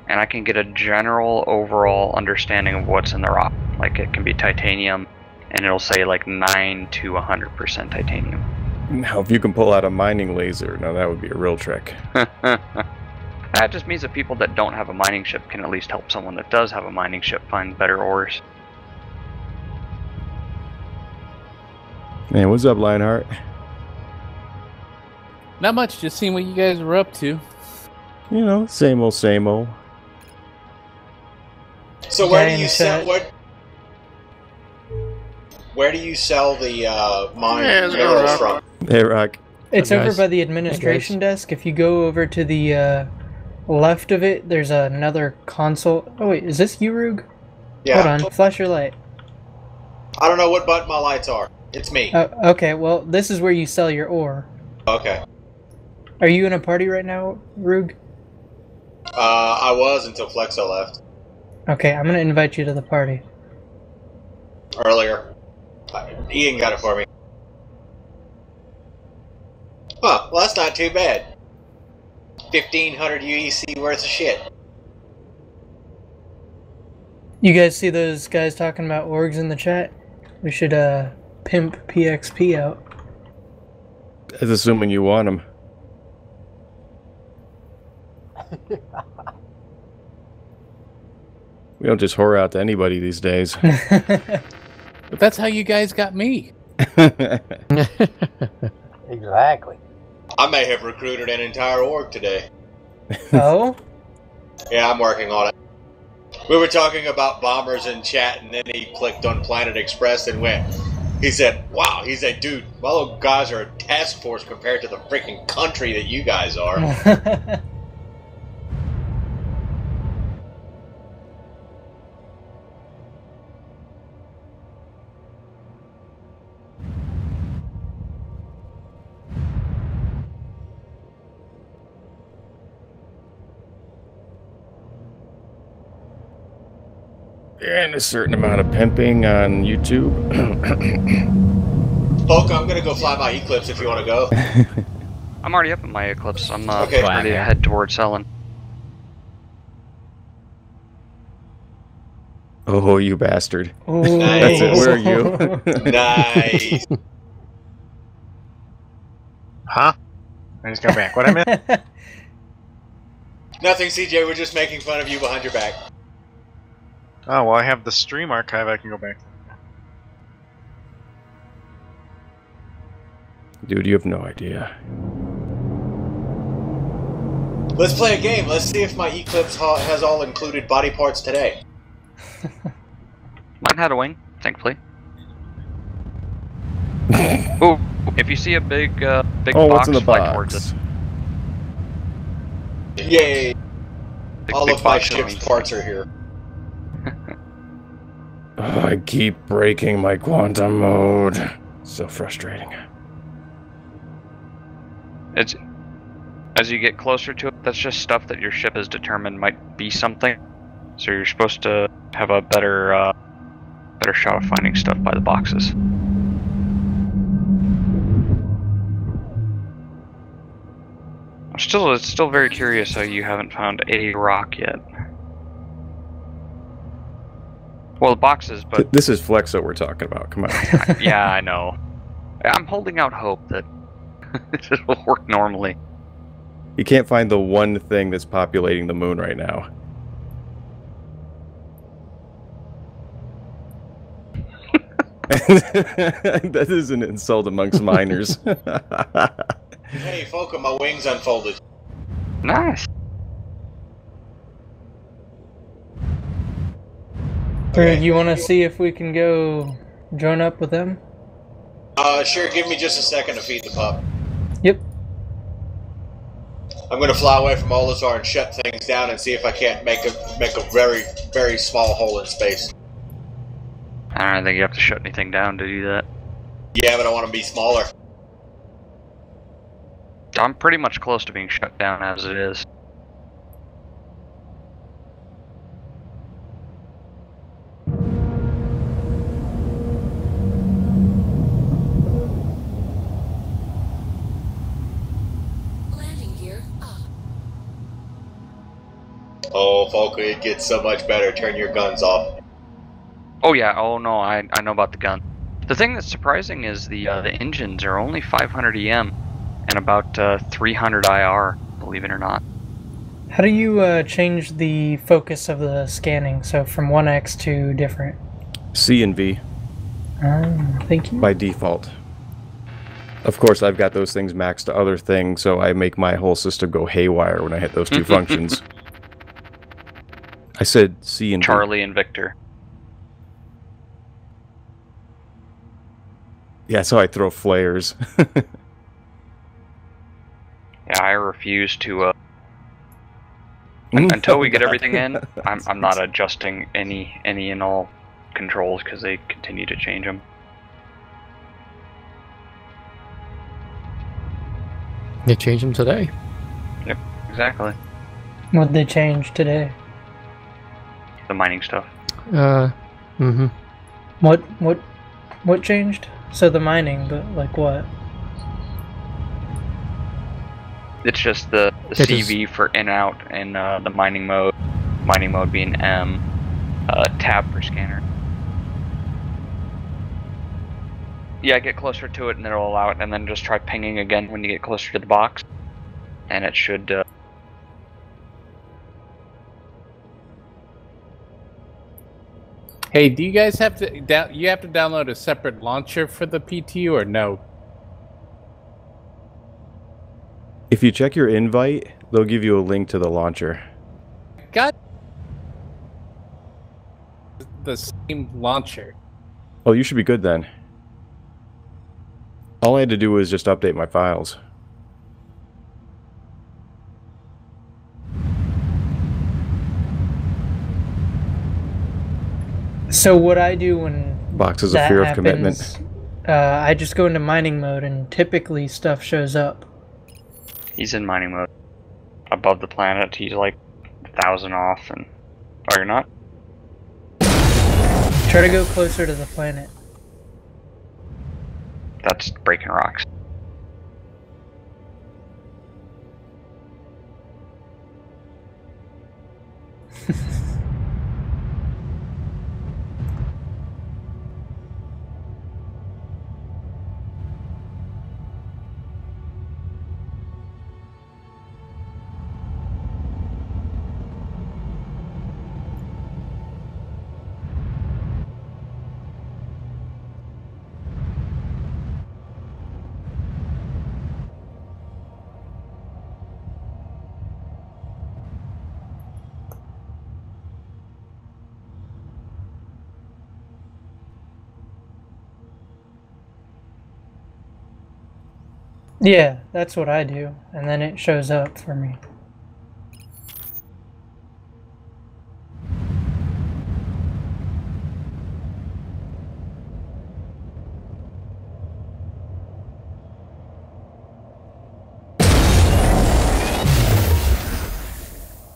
and I can get a general overall understanding of what's in the rock. Like it can be titanium, and it'll say like 9 to 100% titanium. Now, if you can pull out a mining laser, now that would be a real trick. That just means that people that don't have a mining ship can at least help someone that does have a mining ship find better ores. Man, what's up, Lionheart? Not much, just seeing what you guys were up to. You know, same old, same old. So where do you sell where do you sell the minerals from? Hey, Rock. It's Hey, over guys. by the administration desk. If you go over to the left of it, there's another console. Oh wait, is this you, Rug? Yeah. Hold on, flash your light. I don't know what button my lights are. It's me. Okay, well, this is where you sell your ore. Okay. Are you in a party right now, Rug? I was until Flexo left Okay, I'm gonna invite you to the party. earlier. Ian got it for me. Huh, well that's not too bad. 1,500 UEC worth of shit. You guys see those guys talking about orgs in the chat? We should pimp PXP out. That's assuming you want them. We don't just whore out to anybody these days. But that's how you guys got me. Exactly. I may have recruited an entire org today. Oh? Yeah, I'm working on it. We were talking about bombers in chat, and then he clicked on Planet Express and went. He said, wow, he said, dude, my little guys are a task force compared to the freaking country that you guys are. And a certain amount of pimping on YouTube. Polka, I'm gonna go fly my Eclipse if you want to go. I'm already up in my Eclipse. I'm Okay. ready to head towards Ellen. Oh, you bastard. Ooh. That's it. Where are you? Nice. Huh? I just got back. What I meant? Nothing, CJ. We're just making fun of you behind your back. Oh, well, I have the stream archive I can go back to. Dude, you have no idea. Let's play a game. Let's see if my Eclipse has all included body parts today. Mine had a wing, thankfully. Ooh, if you see a big Oh, box, what's in the fly box? towards it. Yay! All big of my box ship's wings. parts are here. Oh, I keep breaking my quantum mode. So frustrating. It's as you get closer to it, that's just stuff that your ship has determined might be something. So you're supposed to have a better shot of finding stuff by the boxes. I'm still very curious how you haven't found a rock yet. Well, the boxes, but This is Flexo we're talking about. Come on. yeah, I know. I'm holding out hope that this will work normally. You can't find the one thing that's populating the moon right now. That is an insult amongst miners. Hey, Folka, my wings unfolded. Nice. Greg, you want to see if we can go join up with them? Sure, give me just a second to feed the pup. Yep. I'm gonna fly away from Olazar and shut things down and see if I can't make a very, very small hole in space. I don't think you have to shut anything down to do that. Yeah, but I want to be smaller. I'm pretty much close to being shut down as it is. Landing gear up. Oh, Folka, it gets so much better. Turn your guns off. Oh yeah, oh no, I know about the gun. The thing that's surprising is the engines are only 500 EM and about 300 IR, believe it or not. How do you change the focus of the scanning, so from 1x to different? C and V. Thank you. By default. Of course, I've got those things maxed to other things, so I make my whole system go haywire when I hit those two functions. I said C and Charlie and Victor. Yeah, that's how I throw flares. Yeah, I refuse to. Until we get everything in, I'm not adjusting any and all controls because they continue to change them. They changed them today. Yep, exactly. What'd they change today? The mining stuff. Mm-hmm. What changed? So the mining, but like what? It's just the CV for in out and the mining mode. Mining mode being M. Tab for scanner. Yeah, get closer to it and it'll allow it, and then just try pinging again when you get closer to the box, and it should. Hey, do you guys have to you have to download a separate launcher for the PTU or no? If you check your invite, they'll give you a link to the launcher. Got the same launcher. Oh, you should be good then. All I had to do was just update my files. So what I do when Boxes of that fear of happens, commitment. I just go into mining mode and typically stuff shows up. He's in mining mode. Above the planet, he's like 1,000 off, and oh, you're not. Try to go closer to the planet. That's breaking rocks. Yeah, that's what I do, and then it shows up for me.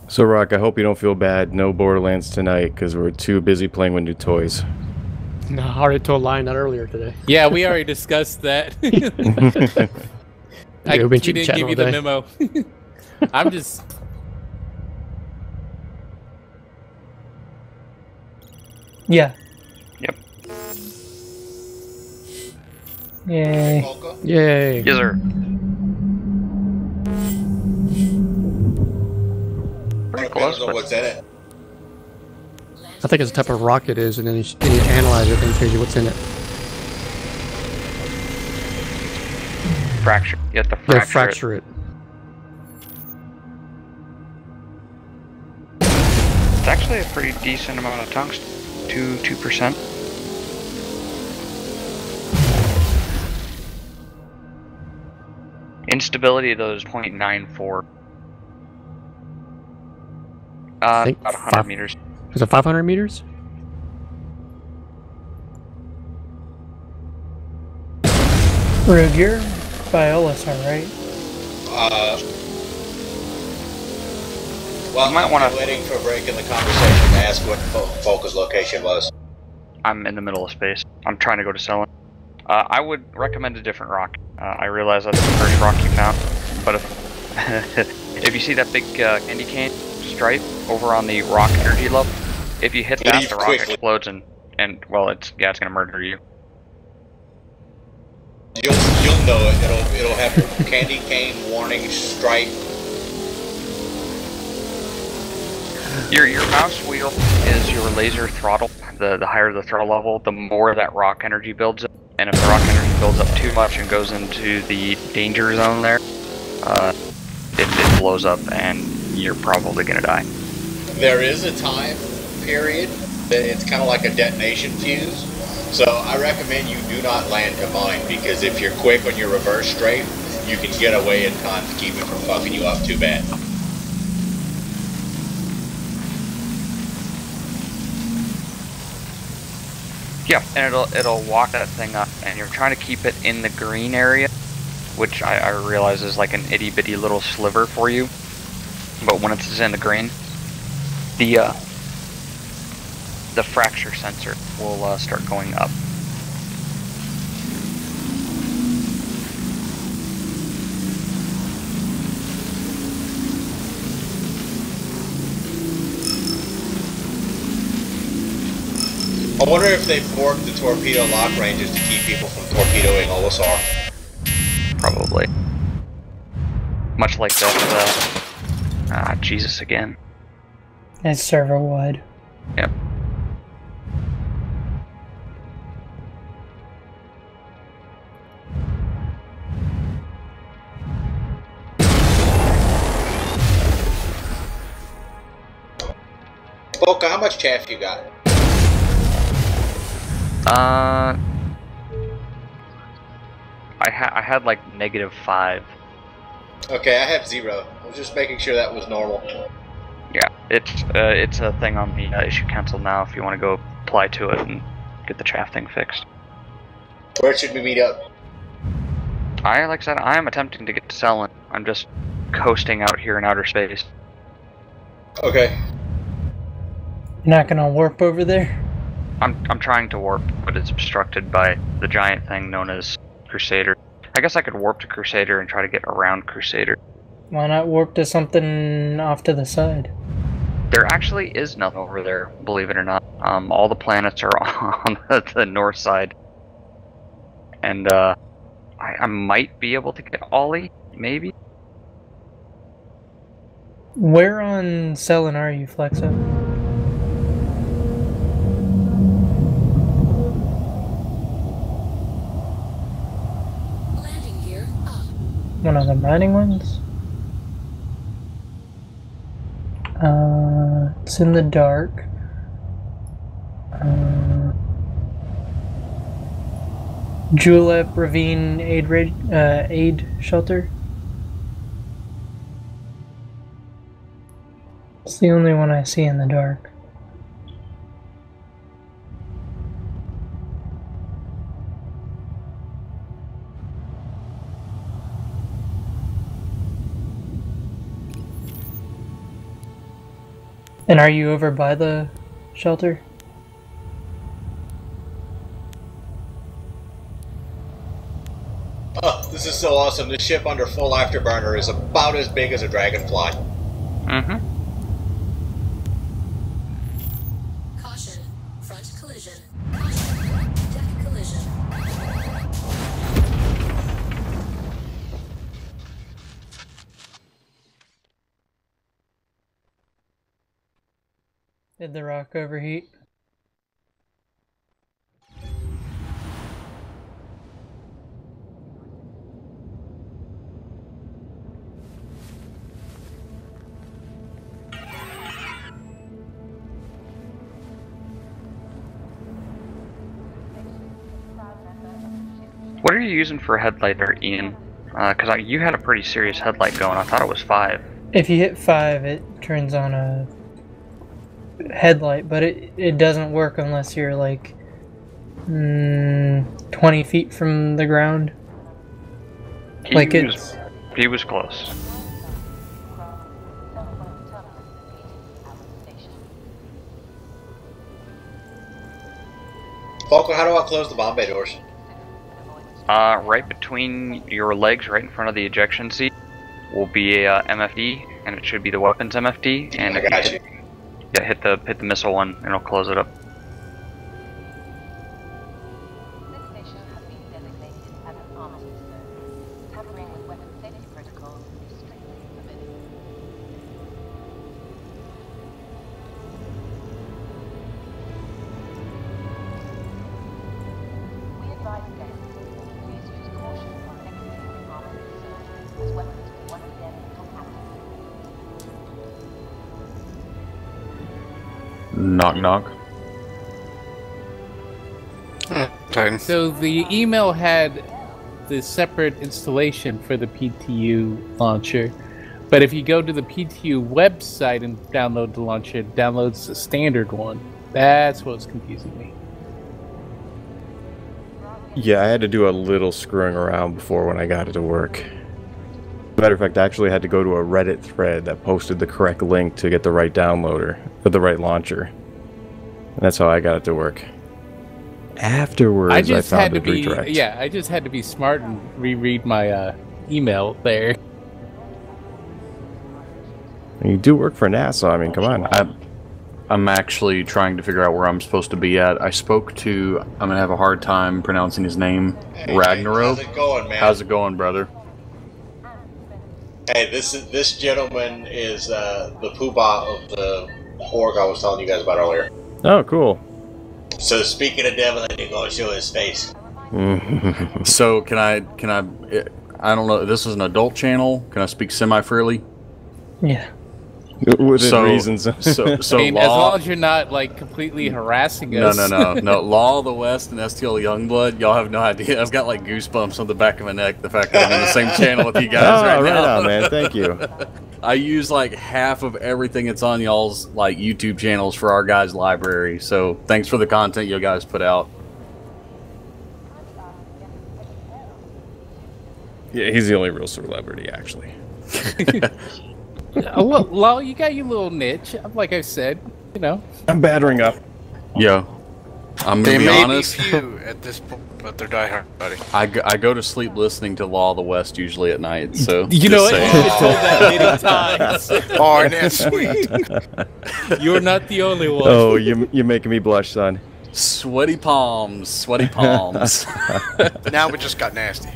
So, Rock, I hope you don't feel bad. No Borderlands tonight because we're too busy playing with new toys. No, I already told Lion that earlier today. Yeah, we already discussed that. Yeah, we've been we didn't give you the memo. I'm just... Yeah. Yep. Yay. Yay. Yes, sir. Pretty close, but... what's in it. I think it's the type of rock it is, and then you analyze it and tells you what's in it. Fracture. You have to Yeah, fracture, fracture it. It's actually a pretty decent amount of tungsten. 2%. Instability though is 0.94. I think about 100 meters. Is it 500 meters? Rogue, you're by Olisar, right? Well, You might wanna- waiting for a break in the conversation to ask what Volka's location was. I'm in the middle of space. I'm trying to go to Selene. I would recommend a different rock. I realize that's the first rock you found, but if you see that big candy cane stripe over on the rock energy level, if you hit that, Leave the rock quickly. explodes and well, it's gonna murder you. You'll know it. It'll have candy cane warning stripe. Your mouse wheel is your laser throttle. The higher the throttle level, the more that rock energy builds up. And if the rock energy builds up too much and goes into the danger zone there, it blows up and you're probably gonna die. There is a time period that it's kind of like a detonation fuse. So I recommend you do not land to mine, because if you're quick on your reverse strafe, you can get away in time to keep it from fucking you up too bad. Yeah, and it'll walk that thing up, and you're trying to keep it in the green area, which I realize is like an itty bitty little sliver for you. But when it's in the green, the fracture sensor will start going up. I wonder if they've worked the torpedo lock ranges to keep people from torpedoing Olisar. Probably. Much like that, Jesus again. That's server wide. Yep. Volka, how much chaff you got? I had like -5. Okay, I have 0. I was just making sure that was normal. Yeah, it's a thing on the issue council now. If you want to go apply to it and get the chaff thing fixed. Where should we meet up? Like I said, I am attempting to get to Selene. I'm just coasting out here in outer space. Okay. You're not gonna warp over there? I'm trying to warp, but it's obstructed by the giant thing known as Crusader. I guess I could warp to Crusader and try to get around Crusader. Why not warp to something off to the side? There actually is nothing over there, believe it or not. All the planets are on the north side. And, I might be able to get Ollie, maybe? Where on Cellin are you, Flexo? Landing gear up. One of the mining ones? It's in the dark. Julep Ravine Aid Shelter. It's the only one I see in the dark. And are you over by the shelter? Oh, this is so awesome. This ship under full afterburner is about as big as a dragonfly. Mm-hmm. Caution. Front collision. Caution. Deck collision. Did the rock overheat? What are you using for a headlight there, Ian? Because you had a pretty serious headlight going. I thought it was 5. If you hit 5, it turns on a headlight, but it doesn't work unless you're like 20 feet from the ground. He was close. Falco, how do I close the bomb bay doors? Right between your legs, right in front of the ejection seat, will be a MFD, and it should be the weapons MFD. And I got you. Yeah, hit the missile one, and it'll close it up. This station has been designated as an armistice zone. Tampering with weapon safety protocols is strictly forbidden. We advise guests, please use caution when exiting the armistice zone, as weapons will once again become active. Knock knock. So the email had the separate installation for the PTU launcher, but if you go to the PTU website and download the launcher, it downloads the standard one. That's what's confusing me. Yeah, I had to do a little screwing around before when I got it to work. Matter of fact, I actually had to go to a Reddit thread that posted the correct link to get the right downloader, or the right launcher. And that's how I got it to work. Afterwards, I found a redirect. Yeah, I just had to be smart and reread my email there. You do work for NASA, I mean, come on. I'm actually trying to figure out where I'm supposed to be at. I spoke to, I'm going to have a hard time pronouncing his name, Ragnaro. How's it going, man? How's it going, brother? Hey, this gentleman is the poobah of the org I was telling you guys about earlier. Oh, cool. So speaking of devil, I didn't go show his face. So can I don't know, this is an adult channel, can I speak semi-freely? Yeah. Within reasons. So I mean, as long as you're not like completely harassing us. No. Law of the West and STLYoungblood, y'all have no idea. I've got like goosebumps on the back of my neck. The fact that I'm in the same channel with you guys right now. Right on, man. Thank you. I use like half of everything that's on y'all's like YouTube channels for our guys' library. So thanks for the content you guys put out. Yeah, he's the only real celebrity, actually. Well, you got your little niche, like I said, you know. I'm battering up. Yo. I'm They gonna be may honest. be few at this point, but they're diehard, buddy. I go to sleep listening to Law of the West usually at night. So You know just what? saying. You've told that many times. Oh, and that's sweet. You're not the only one. Oh, you're making me blush, son. Sweaty palms, sweaty palms. Now we just got nasty.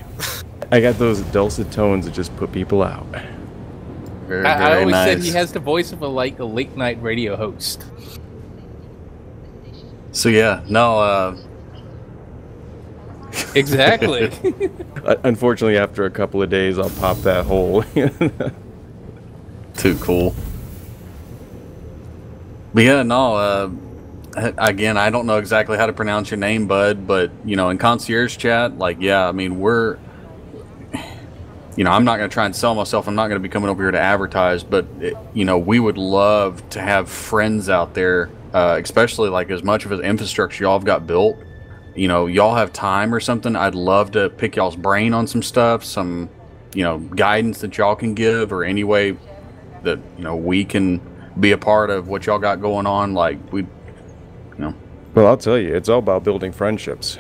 I got those dulcet tones that just put people out. Very, I very always nice. said he has the voice of a late night radio host. So yeah, no. Exactly. Unfortunately, after a couple of days, I'll pop that hole. Too cool. But yeah, no. Again, I don't know exactly how to pronounce your name, bud, but you know, in concierge chat, like, yeah, I mean, we're, you know, I'm not going to try and sell myself. I'm not going to be coming over here to advertise, but you know, we would love to have friends out there, especially like as much of an infrastructure y'all have got built. You know, y'all have time or something. I'd love to pick y'all's brain on some stuff, some, you know, guidance that y'all can give, or any way that, you know, we can be a part of what y'all got going on. Like, we, you know. Well, I'll tell you, it's all about building friendships.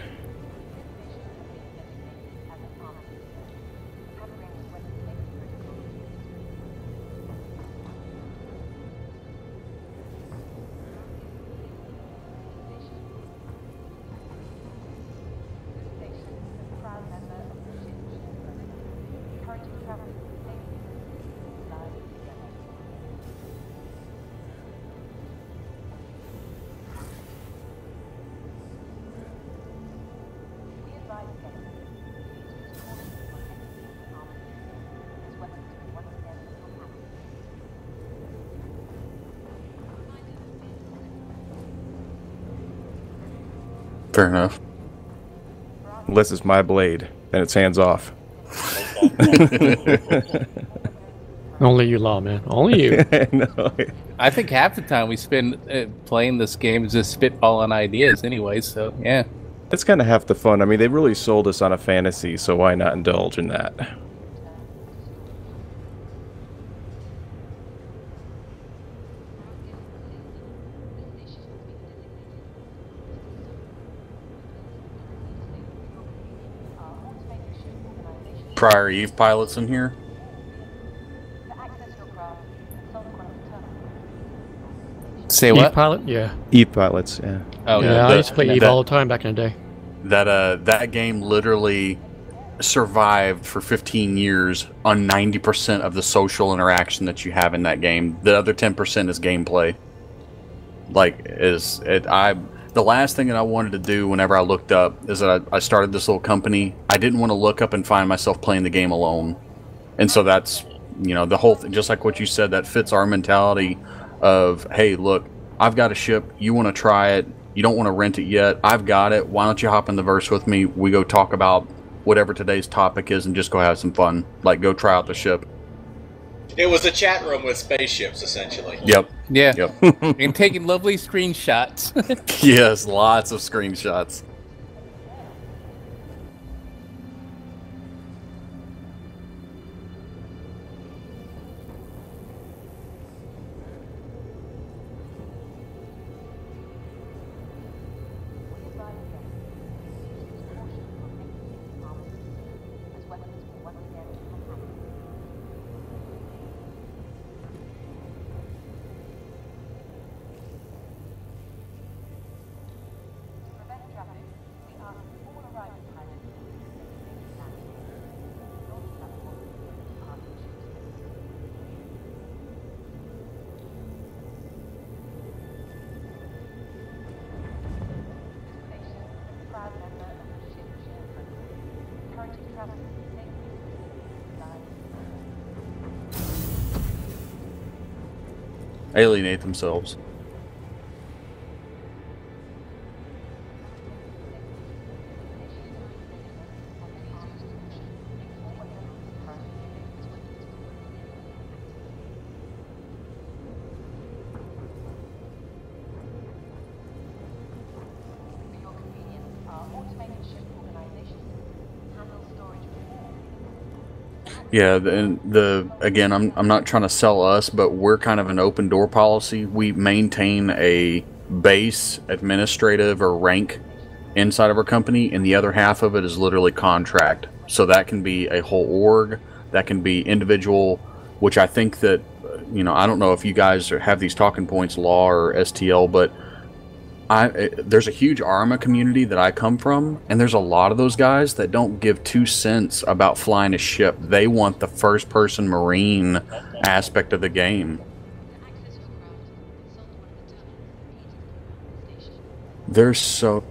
Fair enough. Unless it's my blade, then it's hands off. Only you, Law, man. Only you. No. I think half the time we spend playing this game is just spitballing ideas anyway, so yeah. That's kind of half the fun. I mean, they really sold us on a fantasy, so why not indulge in that? Prior Eve pilots in here? Say what? Eve pilot? Yeah. Eve pilots, yeah. Oh yeah. I used to play Eve all the time back in the day. That game literally survived for 15 years on 90% of the social interaction that you have in that game. The other 10% is gameplay. Like, the last thing that I wanted to do whenever I looked up is that I started this little company. I didn't want to look up and find myself playing the game alone. And so that's, you know, the whole thing, just like what you said, that fits our mentality of, hey, look, I've got a ship, you want to try it, you don't want to rent it yet, I've got it, why don't you hop in the verse with me, we go talk about whatever today's topic is and just go have some fun, like go try out the ship. It was a chat room with spaceships, essentially. Yep. Yeah. Yep. And taking lovely screenshots. Yes, lots of screenshots. Alienate themselves. Yeah, and again, I'm not trying to sell us, but we're kind of an open door policy. We maintain a base, administrative, or rank inside of our company, and the other half of it is literally contract. So that can be a whole org, that can be individual, which I think that, you know, I don't know if you guys have these talking points, Law or STL, but there's a huge ARMA community that I come from, and there's a lot of those guys that don't give 2 cents about flying a ship. They want the first-person marine aspect of the game. They're so...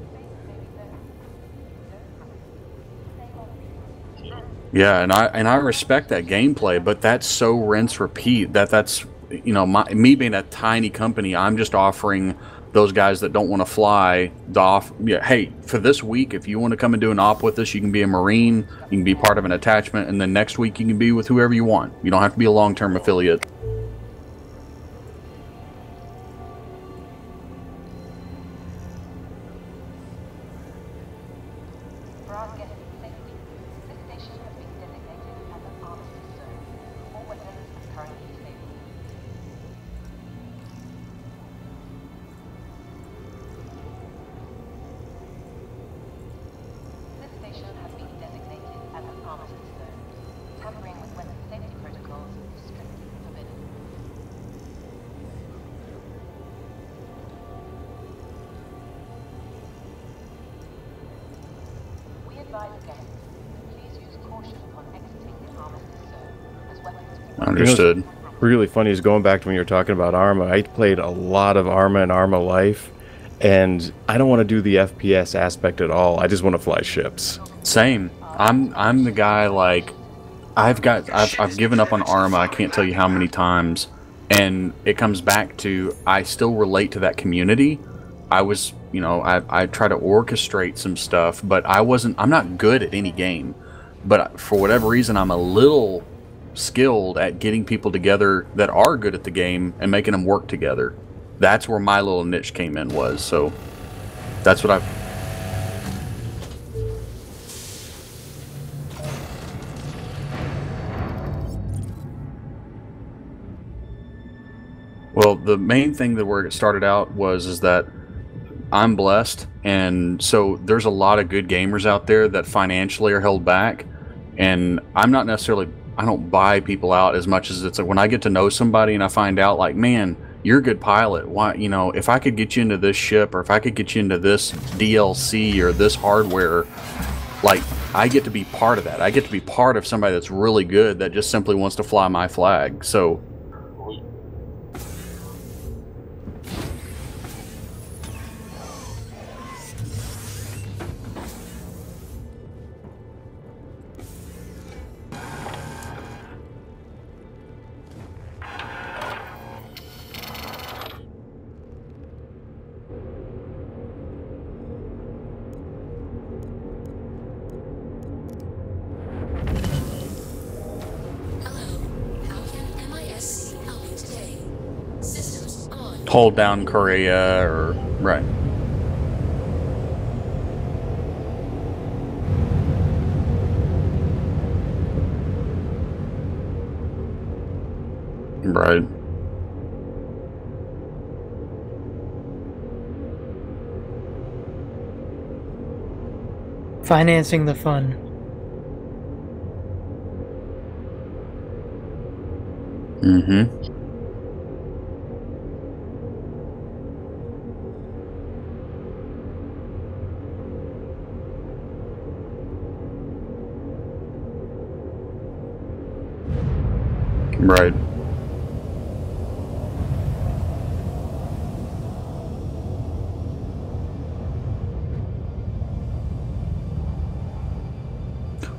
Yeah, and I respect that gameplay, but that's so rinse repeat. That's you know, me being a tiny company, I'm just offering those guys that don't want to fly hey, for this week, if you want to come and do an op with us, you can be a Marine, you can be part of an attachment, and then next week you can be with whoever you want. You don't have to be a long-term affiliate. Understood. You know, what's really funny is going back to when you were talking about ARMA. I played a lot of ARMA and ARMA Life, and I don't want to do the FPS aspect at all. I just want to fly ships. Same. I'm the guy, like, I've given up on ARMA. I can't tell you how many times, and it comes back to I still relate to that community. I was, you know, I try to orchestrate some stuff, but I'm not good at any game. But for whatever reason, I'm a little skilled at getting people together that are good at the game and making them work together. That's where my little niche came in was. So that's what I've... Well, the main thing that where it started out is that I'm blessed, and so there's a lot of good gamers out there that financially are held back, and I'm not necessarily... I don't buy people out as much as it's like when I get to know somebody and I find out, like, man, you're a good pilot. Why, you know, if I could get you into this ship, or if I could get you into this DLC or this hardware, like, I get to be part of that. I get to be part of somebody that's really good that just simply wants to fly my flag. So hold down Korea, or right. Right. Financing the fun. Mm-hmm. Right.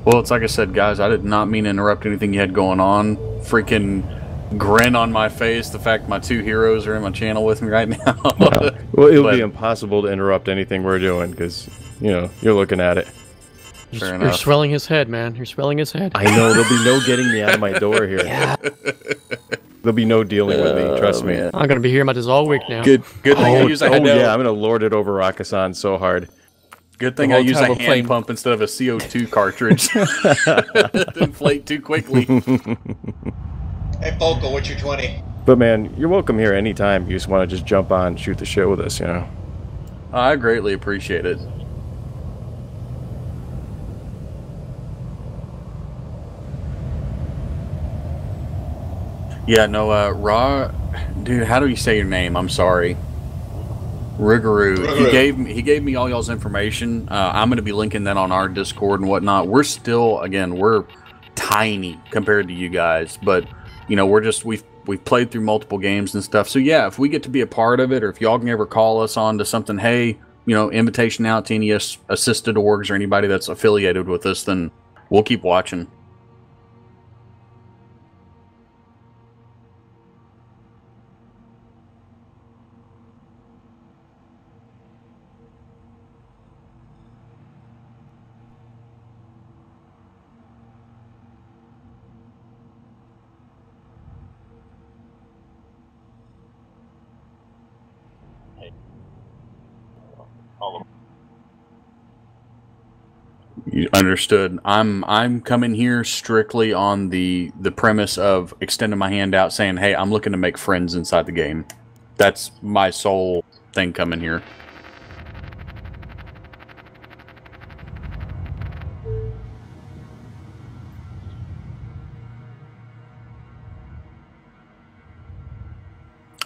Well, it's like I said, guys, I did not mean to interrupt anything you had going on. Freaking grin on my face, the fact my two heroes are in my channel with me right now. Well, it'll be impossible to interrupt anything we're doing because, you know, you're looking at it. You're swelling his head, man. You're swelling his head. I know. There'll be no getting me out of my door here. Yeah. There'll be no dealing with me. Trust me. I'm going to be here about this all week now. Good thing I use a yeah, I'm going to lord it over Rakasan so hard. Good thing I use a hand pump instead of a CO2 cartridge. Inflate too quickly. Hey, Polka, what's your 20? But man, you're welcome here anytime. You just want to just jump on and shoot the shit with us, you know? I greatly appreciate it. Yeah, no, dude, how do you say your name? I'm sorry. Riguru. He gave me all y'all's information. I'm going to be linking that on our Discord and whatnot. We're still, again, we're tiny compared to you guys, but you know, we've played through multiple games and stuff. So yeah, if we get to be a part of it, or if y'all can ever call us on to something, hey, you know, invitation out to any assisted orgs or anybody that's affiliated with us, then we'll keep watching. You understood. I'm coming here strictly on the premise of extending my hand out, saying, "Hey, I'm looking to make friends inside the game." That's my sole thing coming here.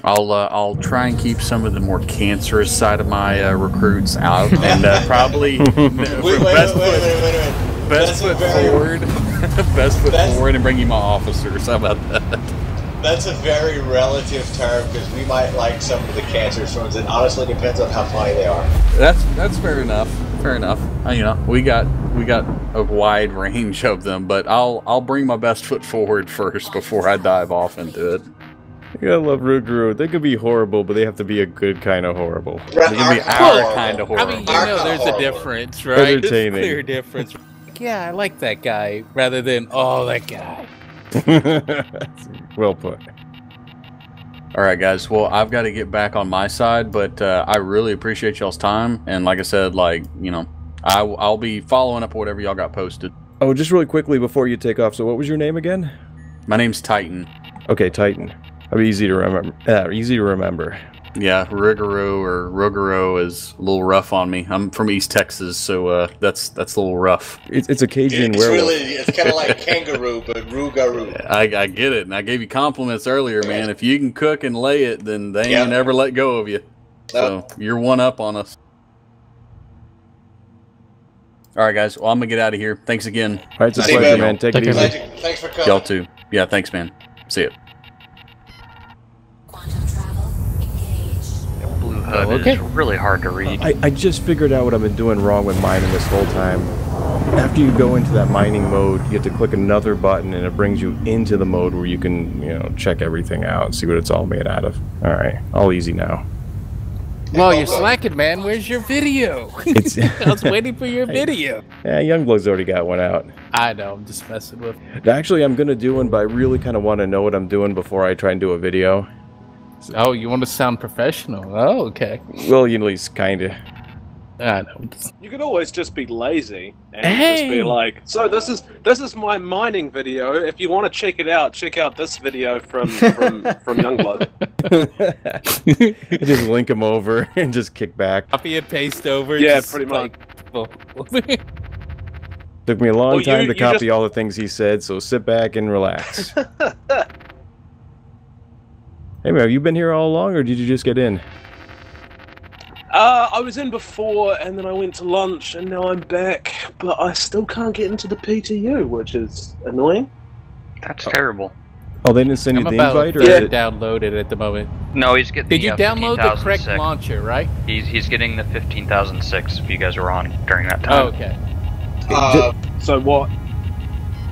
I'll try and keep some of the more cancerous side of my recruits out, and probably best foot forward, best foot forward, and bring you my officers. How about that? That's a very relative term because we might like some of the cancerous ones. It honestly depends on how funny they are. That's fair enough. Fair enough. You know, we got a wide range of them, but I'll bring my best foot forward first before I dive off into it. You gotta love Ruguru. They could be horrible, but they have to be a good kind of horrible. They can be our kind of horrible. I mean, you know, there's a difference, right? Entertaining. There's a clear difference. Yeah, I like that guy, rather than, oh, that guy. Well put. All right, guys. Well, I've got to get back on my side, but I really appreciate y'all's time. And like I said, like, you know, I'll be following up whatever y'all got posted. Oh, just really quickly before you take off. So what was your name again? My name's Titan. Okay, Titan. That'd be easy to remember. Easy to remember. Yeah, Ruguru is a little rough on me. I'm from East Texas, so that's a little rough. It's a Cajun werewolf. It's kind of like kangaroo, but Rugaru. I get it, and I gave you compliments earlier, man. If you can cook and lay it, then they ain't never let go of you. So you're one up on us. All right, guys. Well, I'm gonna get out of here. Thanks again. All right, it's a pleasure, man. Take it easy. Thanks for coming. Y'all too. Yeah, thanks, man. See ya. Blue HUD is really hard to read. I just figured out what I've been doing wrong with mining this whole time. After you go into that mining mode, you have to click another button and it brings you into the mode where you can, you know, check everything out and see what it's all made out of. Alright, all easy now. Well, you're slacking, man. Where's your video? I was waiting for your video. Yeah, Youngblood's already got one out. I know, I'm just messing with it. Actually, I'm going to do one, but I really kind of want to know what I'm doing before I try and do a video. Oh, you want to sound professional? Oh, okay. Well, at least kind of. I know. You could always just be lazy and just be like, "So this is my mining video. If you want to check it out, check out this video from Youngblood." Just link them over and just kick back. Copy and paste over. Yeah, pretty much. Took me a long time to copy all the things he said, so sit back and relax. Hey man, have you been here all along, or did you just get in? I was in before, and then I went to lunch, and now I'm back. But I still can't get into the PTU, which is annoying. That's terrible. Oh, they didn't send you the invite, or download it at the moment? No, he's getting. Did you download the correct launcher, right? He's getting the 15,006. If you guys were on during that time. Oh, okay. So what?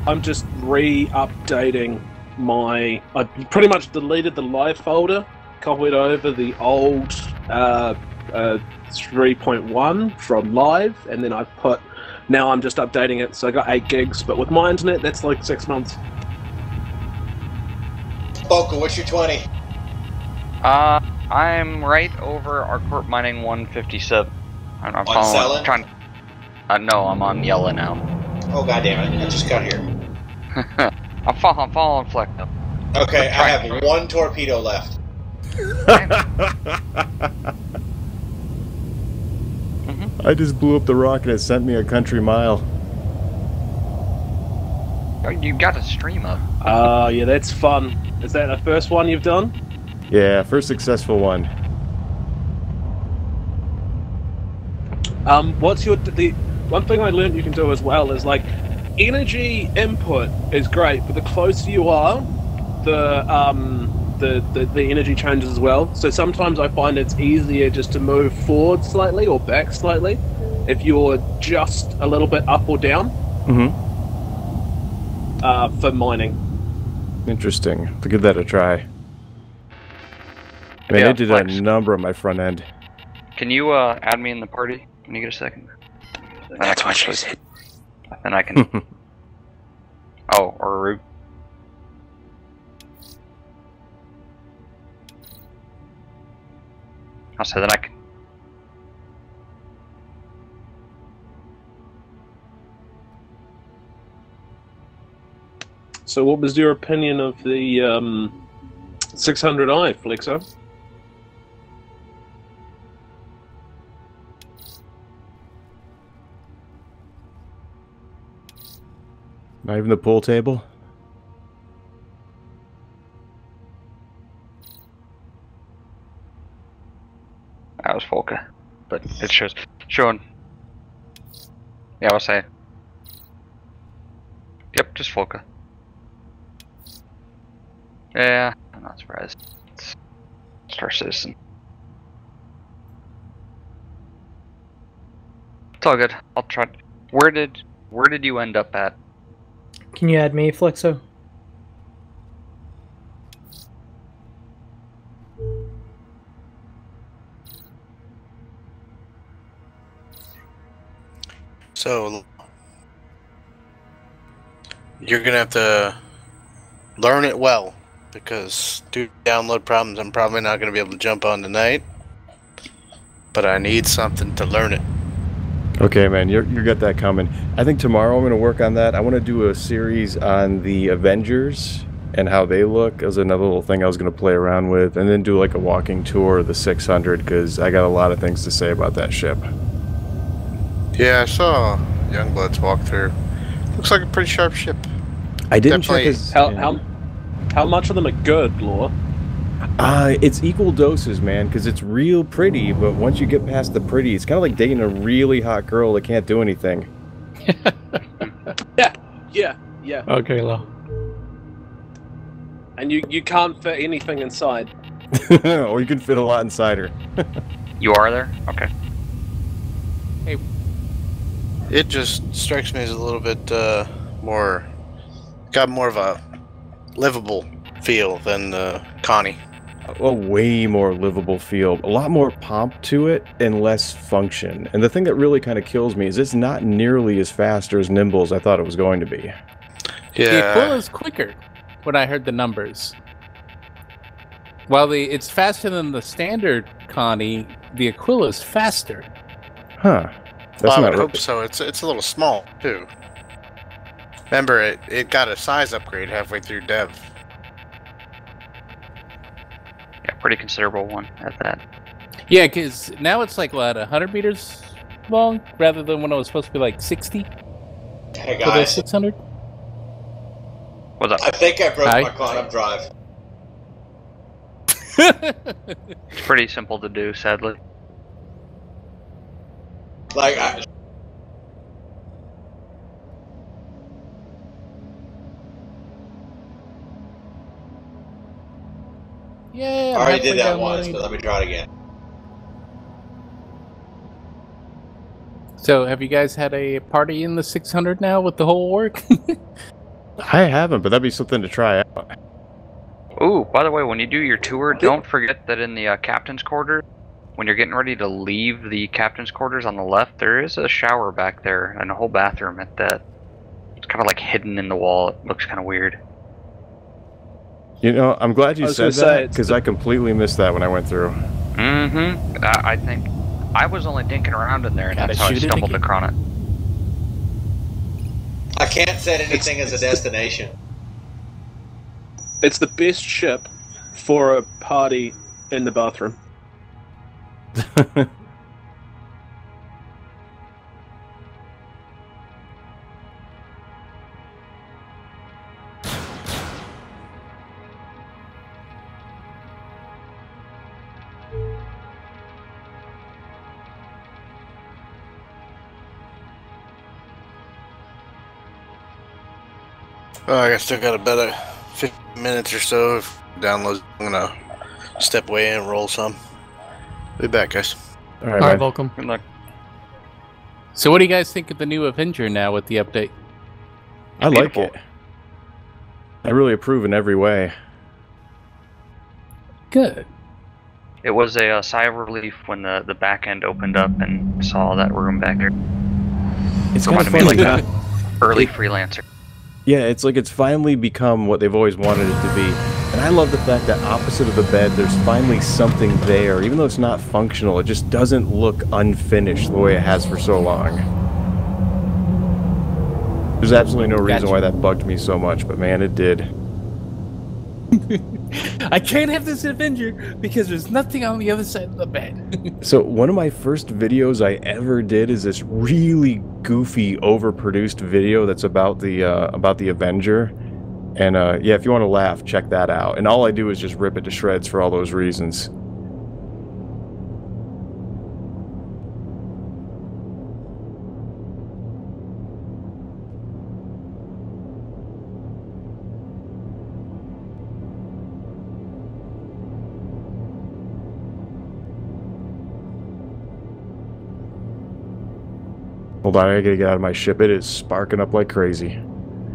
I'm just re-updating my. I pretty much deleted the live folder, copied over the old 3.1 from live, and then I put. Now I'm just updating it, so I got 8 gigs. But with my internet, that's like 6 months. Boca, what's your 20? I'm right over our corp mining 157. I'm following. Trying. No, I'm on yellow now. Oh goddamn it! I just got here. I'm following Fleck up. Okay, I have one torpedo left. I just blew up the rocket. It sent me a country mile. Oh, you got a stream up. Yeah, that's fun. Is that the first one you've done? Yeah, first successful one. What's the one thing I learned you can do as well is like energy input is great, but the closer you are, the energy changes as well. So sometimes I find it's easier just to move forward slightly or back slightly if you're just a little bit up or down. For mining. Interesting. To give that a try. Man, Yeah, I did Flex. a number on my front end. Can you add me in the party when you get a second? That's what she said. Then I can. Oh, or Rube. I'll say that I can. So what was your opinion of the 600i, Flexo? Not even the pool table? That was Volca. But it shows. Showing. Yeah, I'll say. Yep, just Volca. Yeah, I'm not surprised. It's Star Citizen. It's all good. I'll try. Where did you end up at? Can you add me, Flexo? So you're gonna have to learn it well, because due to download problems, I'm probably not gonna be able to jump on tonight. But I need something to learn it. Okay, man, you got that coming. I think tomorrow I'm going to work on that. I want to do a series on the Avengers and how they look as another little thing I was going to play around with, and then do like a walking tour of the 600, because I got a lot of things to say about that ship. Yeah, I saw Youngblood's walkthrough. Looks like a pretty sharp ship. I didn't check his... How much of them are good, Law? It's equal doses, man, because it's real pretty, but once you get past the pretty, it's kind of like dating a really hot girl that can't do anything. Yeah. Okay, Lo. And you can't fit anything inside. Or you can fit a lot inside her. You are there? Okay. Hey. It just strikes me as a little bit more... got more of a livable feel than Connie. A way more livable feel, a lot more pomp to it and less function. And the thing that really kind of kills me is it's not nearly as fast or as nimble as I thought it was going to be. Yeah. The Aquila's quicker when I heard the numbers. While it's faster than the standard Connie, the Aquila's faster. Huh. That's Well, I not would hope right. so. It's a little small, too. Remember, it got a size upgrade halfway through dev. Yeah, pretty considerable one at that. Yeah, because now it's like, what, 100 meters long? Rather than when it was supposed to be like 60? Hey For the guys, 600? What's up? I think I broke Hi. my quantum drive. It's pretty simple to do, sadly. Like, Yeah, I already halfway did that down once, the but lane. let me try it again. So, have you guys had a party in the 600 now with the whole work? I haven't, but that'd be something to try out. Ooh, by the way, when you do your tour, don't forget that in the captain's quarters, when you're getting ready to leave the captain's quarters on the left, there is a shower back there and a whole bathroom at that. It's kind of like hidden in the wall. It looks kind of weird. You know, I'm glad you I was said gonna say, that, it's because I completely missed that when I went through. Mm-hmm. I think I was only dinking around in there, and Gotta that's how I shoot it stumbled again. across it. I can't set anything as a destination. It's the best ship for a party in the bathroom. Oh, I still got about 15 minutes or so of downloads. I'm gonna step away and roll some. Be back, guys. All right, welcome. Good luck. So, what do you guys think of the new Avenger now with the update? I like it. I really approve in every way. Good. It was a sigh of relief when the back end opened up and saw that room back there. It's kind of Reminded funny. me like early freelancer. Yeah, it's like it's finally become what they've always wanted it to be. And I love the fact that opposite of the bed, there's finally something there. Even though it's not functional, it just doesn't look unfinished the way it has for so long. There's absolutely no reason why that bugged me so much, but man, it did. I can't have this Avenger because there's nothing on the other side of the bed. So one of my first videos I ever did is this really goofy, overproduced video that's about the Avenger. And yeah, if you want to laugh, check that out. And all I do is just rip it to shreds for all those reasons. Hold on, I gotta get out of my ship. It is sparking up like crazy.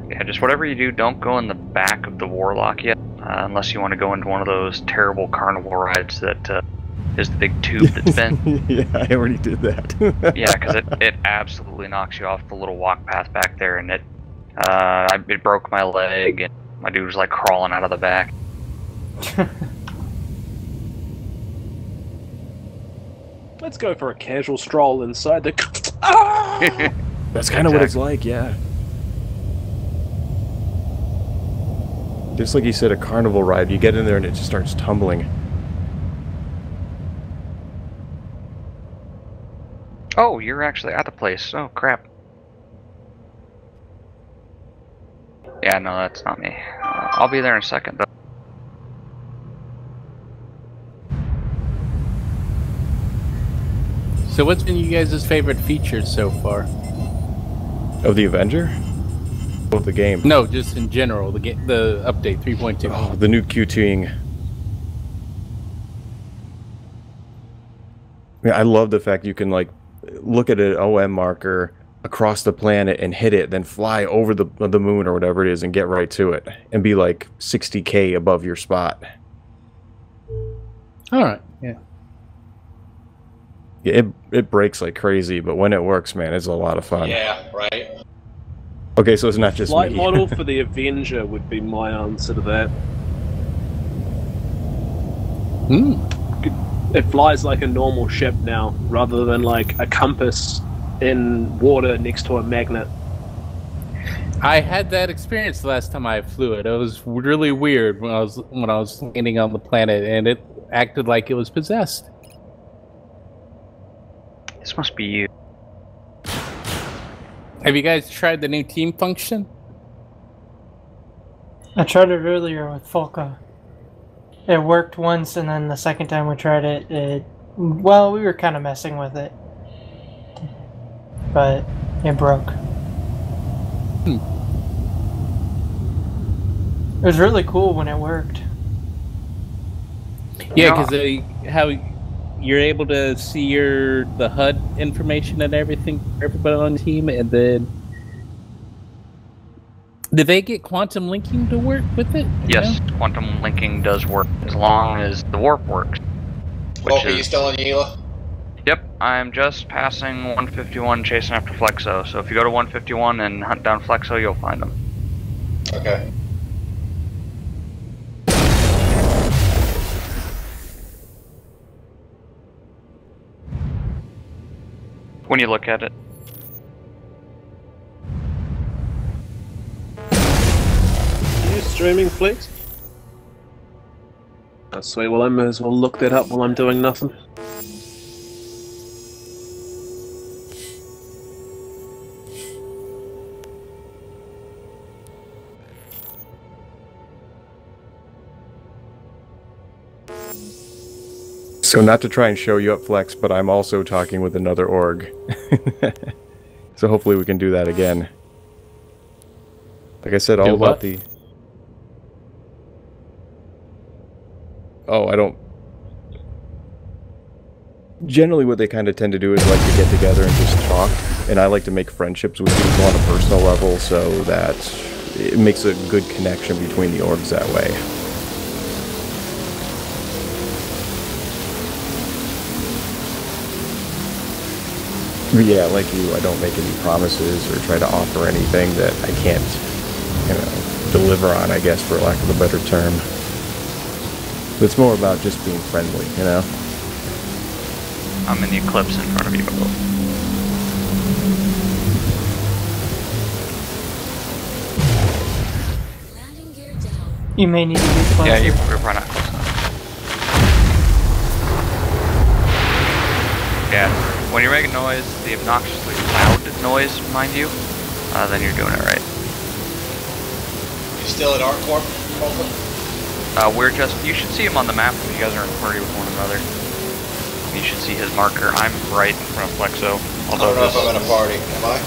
Yeah, just whatever you do, don't go in the back of the Warlock yet, unless you want to go into one of those terrible carnival rides that is the big tube that's been. Yeah, I already did that. Yeah, because it absolutely knocks you off the little walk path back there, and it broke my leg, and my dude was like crawling out of the back. Let's go for a casual stroll inside the... That's kind of what it's like, yeah. Just like you said, a carnival ride. You get in there and it just starts tumbling. Oh, you're actually at the place. Oh, crap. Yeah, no, that's not me. I'll be there in a second, though. So what's been you guys' favorite features so far? Of the Avenger? Of the game? No, just in general, the update 3.2. Oh, the new QTing. Yeah, I love the fact you can like look at an OM marker across the planet and hit it, then fly over the moon or whatever it is and get right to it and be like 60K above your spot. All right, yeah. Yeah, it breaks like crazy, but when it works, man, it's a lot of fun. Yeah, right. Okay, so it's not just Flight me. model for the Avenger would be my answer to that. It flies like a normal ship now, rather than like a compass in water next to a magnet. I had that experience the last time I flew it. It was really weird when I was landing on the planet, and it acted like it was possessed. This must be you. Have you guys tried the new team function? I tried it earlier with Folka. It worked once, and then the second time we tried it, well, we were kind of messing with it. But it broke. It was really cool when it worked. Yeah, because how you're able to see the HUD information and everything for everybody on the team, and then did they get quantum linking to work with it? Yes, quantum linking does work as long as the warp works. Oh, are you still in Yela? Yep, I'm just passing 151 chasing after Flexo, so if you go to 151 and hunt down Flexo, you'll find him. Okay. When you look at it. You streaming, Flex? Oh, sweet. Well, I may as well look that up while I'm doing nothing. So not to try and show you up, Flex, but I'm also talking with another org. So hopefully we can do that again. Like I said, all about the... Oh, I don't... Generally what they kind of tend to do is like to get together and just talk. And I like to make friendships with people on a personal level so that it makes a good connection between the orgs that way. But yeah, like you, I don't make any promises or try to offer anything that I can't, you know, deliver on, I guess, for lack of a better term. It's more about just being friendly, you know? I'm in the eclipse in front of you. You may need to be closer. Yeah, you're probably not close enough. Yeah. When you're making noise, the obnoxiously loud noise, mind you, then you're doing it right. You still at ArcCorp? We're just, you should see him on the map when you guys are in party with one another. You should see his marker. I'm right in front of Flexo. I don't know if I'm in a party, am I?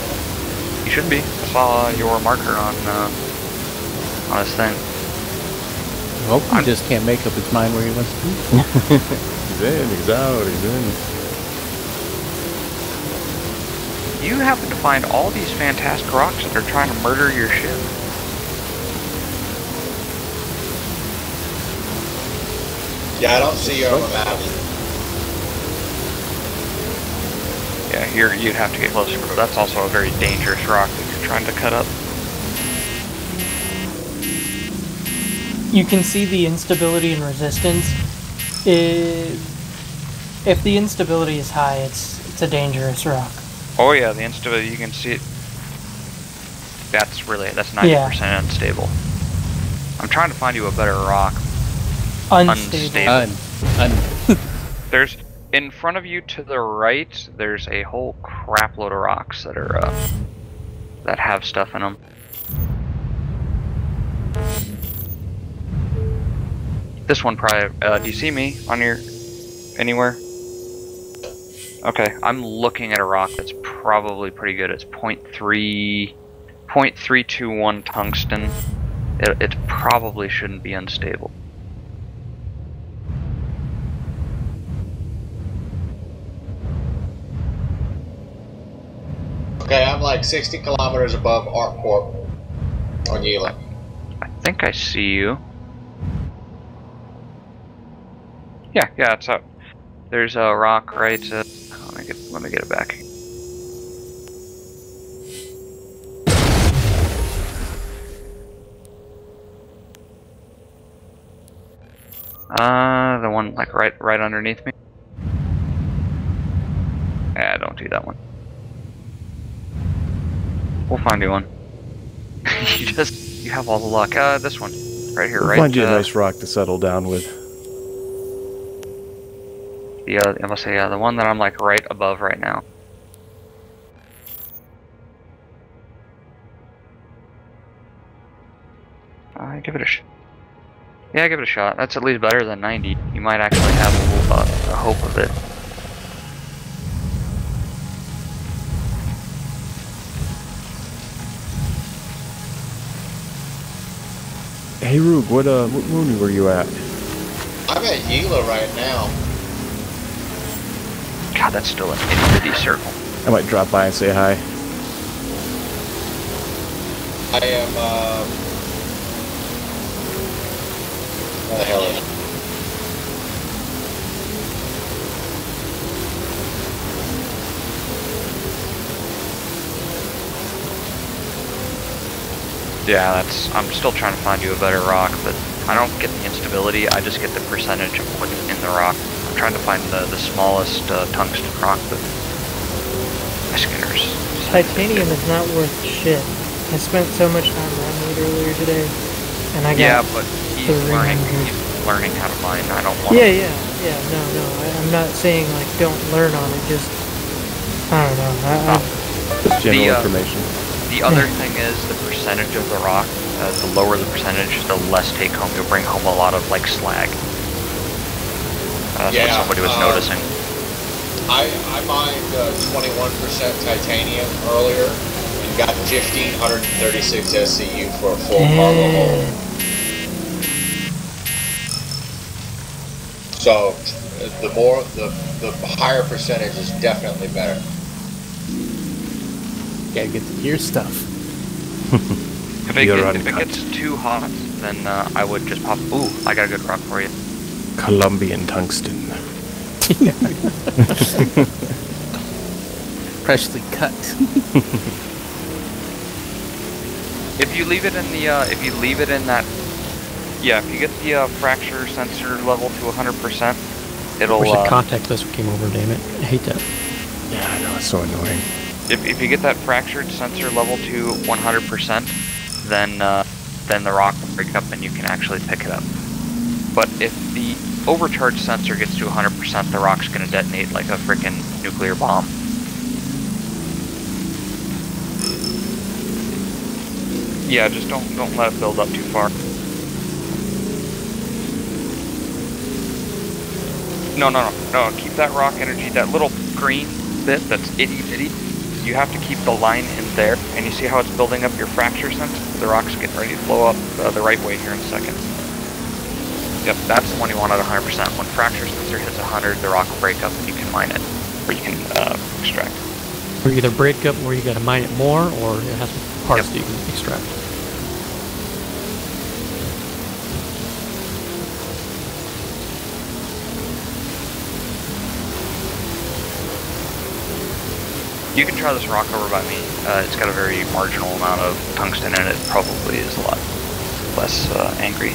You should be. I saw your marker on his thing. I hope he just can't make up his mind where he wants to be. He's in, he's out, he's in. You happen to find all these fantastic rocks that are trying to murder your ship. Yeah, I don't see you on the map. Yeah, you'd have to get closer, but that's also a very dangerous rock that you're trying to cut up. You can see the instability and resistance. If the instability is high, it's a dangerous rock. Oh yeah, the instability, you can see it. That's 90% unstable. I'm trying to find you a better rock. Unstable. There's, in front of you to the right, there's a whole crap load of rocks that are, that have stuff in them. This one probably, do you see me on your, anywhere? Okay, I'm looking at a rock that's probably pretty good. It's 0.321 tungsten. It probably shouldn't be unstable. Okay, I'm like 60 kilometers above ArcCorp on Yela. I think I see you. Yeah, it's up. There's a rock right at... Let me get it back. The one like right underneath me. Yeah, don't do that one. We'll find you one. you have all the luck. This one, right here, right. Find you a nice rock to settle down with. I must say, the one that I'm like right above right now. Give it a yeah, give it a shot. That's at least better than 90. You might actually have a hope of it. Hey Rube, what moon were you at? I'm at Yela right now. God, that's still an itty-bitty circle. I might drop by and say hi. I am, where the hell is it? Yeah, I'm still trying to find you a better rock, but I don't get the instability, I just get the percentage of what's in the rock. I'm trying to find the smallest tungsten rock, but my scanner's... Titanium is not worth shit. I spent so much time on it earlier today, and I got but he's learning. learning how to mine. I don't want. Yeah. No. I'm not saying like don't learn on it. Just I don't know. Just general information. The other thing is the percentage of the rock. The lower the percentage, the less take home. You'll bring home a lot of like slag. That's what somebody was noticing. I mined 21% titanium earlier and got 1,536 SCU for a full cargo hold. So the higher percentage is definitely better. Gotta get the gear stuff. If it gets too hot, then I would just pop. Ooh, I got a good rock for you. Colombian tungsten. Freshly cut. If you leave it in the, if you get the fracture sensor level to 100%, it'll. I wish the contact list came over. Damn it! I hate that. Yeah, I know, it's so annoying. If you get that fractured sensor level to 100%, then the rock will break up and you can actually pick it up. But if the overcharged sensor gets to 100%, the rock's gonna detonate like a freaking nuclear bomb. Yeah, just don't let it build up too far. No. Keep that rock energy, that little green bit that's itty bitty. You have to keep the line in there, and you see how it's building up your fracture sensor? The rock's getting ready to blow up the right way here in a second. Yep, that's the one you want at 100%. When fracture sensor hits 100, the rock will break up and you can mine it, or you can extract. Or either break up where you gotta mine it more, or it has parts that you can extract. You can try this rock over by me. It's got a very marginal amount of tungsten in it. It probably is a lot less angry.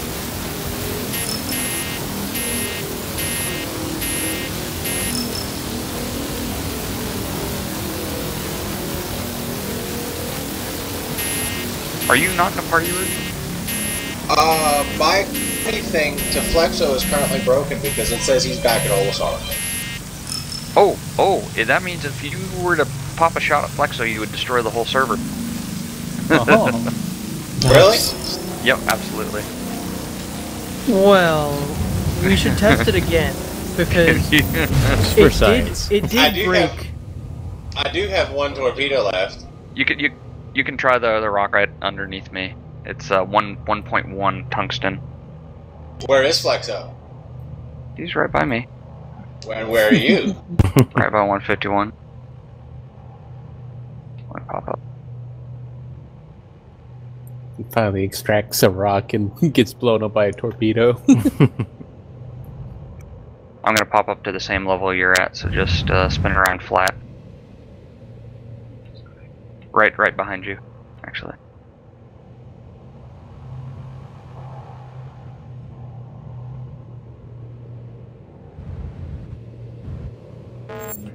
Are you not in a party room? My thing to Flexo is currently broken because it says he's back at Olisar. Oh, that means if you were to pop a shot at Flexo, you would destroy the whole server. Really? Yep, absolutely. Well, we should test it again because it did break. I do have one torpedo left. You can try the rock right underneath me. It's 1.1 tungsten. Where is Flexo? He's right by me. Where are you? Right by 151. Want to pop up? He finally extracts a rock and gets blown up by a torpedo. I'm gonna pop up to the same level you're at, so just spin around flat. Right behind you, actually.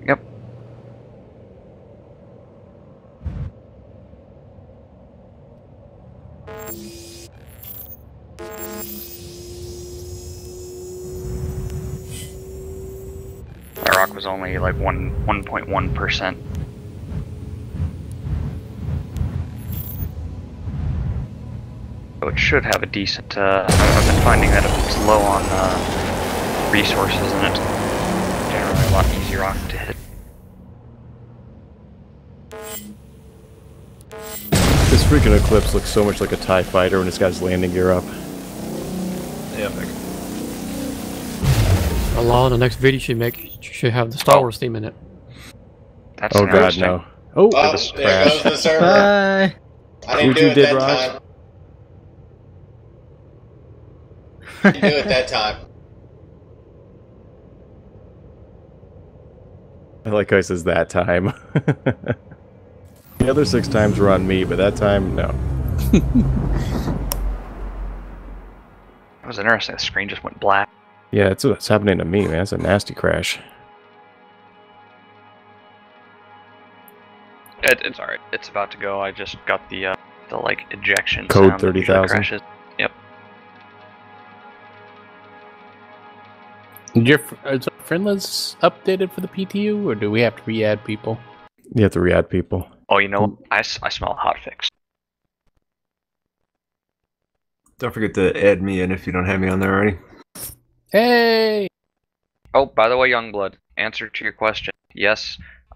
Yep. That rock was only like 1.1%. So it should have a decent, I've been finding that if it's low on resources, then it's generally a lot easier rock to hit. This freaking Eclipse looks so much like a TIE fighter when it's got his landing gear up. Yeah, Allah, the next video you make should have the Star Wars theme in it. That's oh god, no. Oh, there goes the server. Bye. I didn't do it that time. Didn't do it that time. I like how he says that time. The other 6 times were on me, but that time, no. That was interesting. The screen just went black. Yeah, that's what's happening to me, man. It's a nasty crash. It's alright. It's about to go. I just got the like ejection Code sound that usually 30,000. crashes. Yep. Is our friend list updated for the PTU, or do we have to re-add people? You have to re-add people. Oh, you know, I smell a hot fix. Don't forget to add me in if you don't have me on there already. Hey! Oh, by the way, Youngblood, answer to your question. Yes,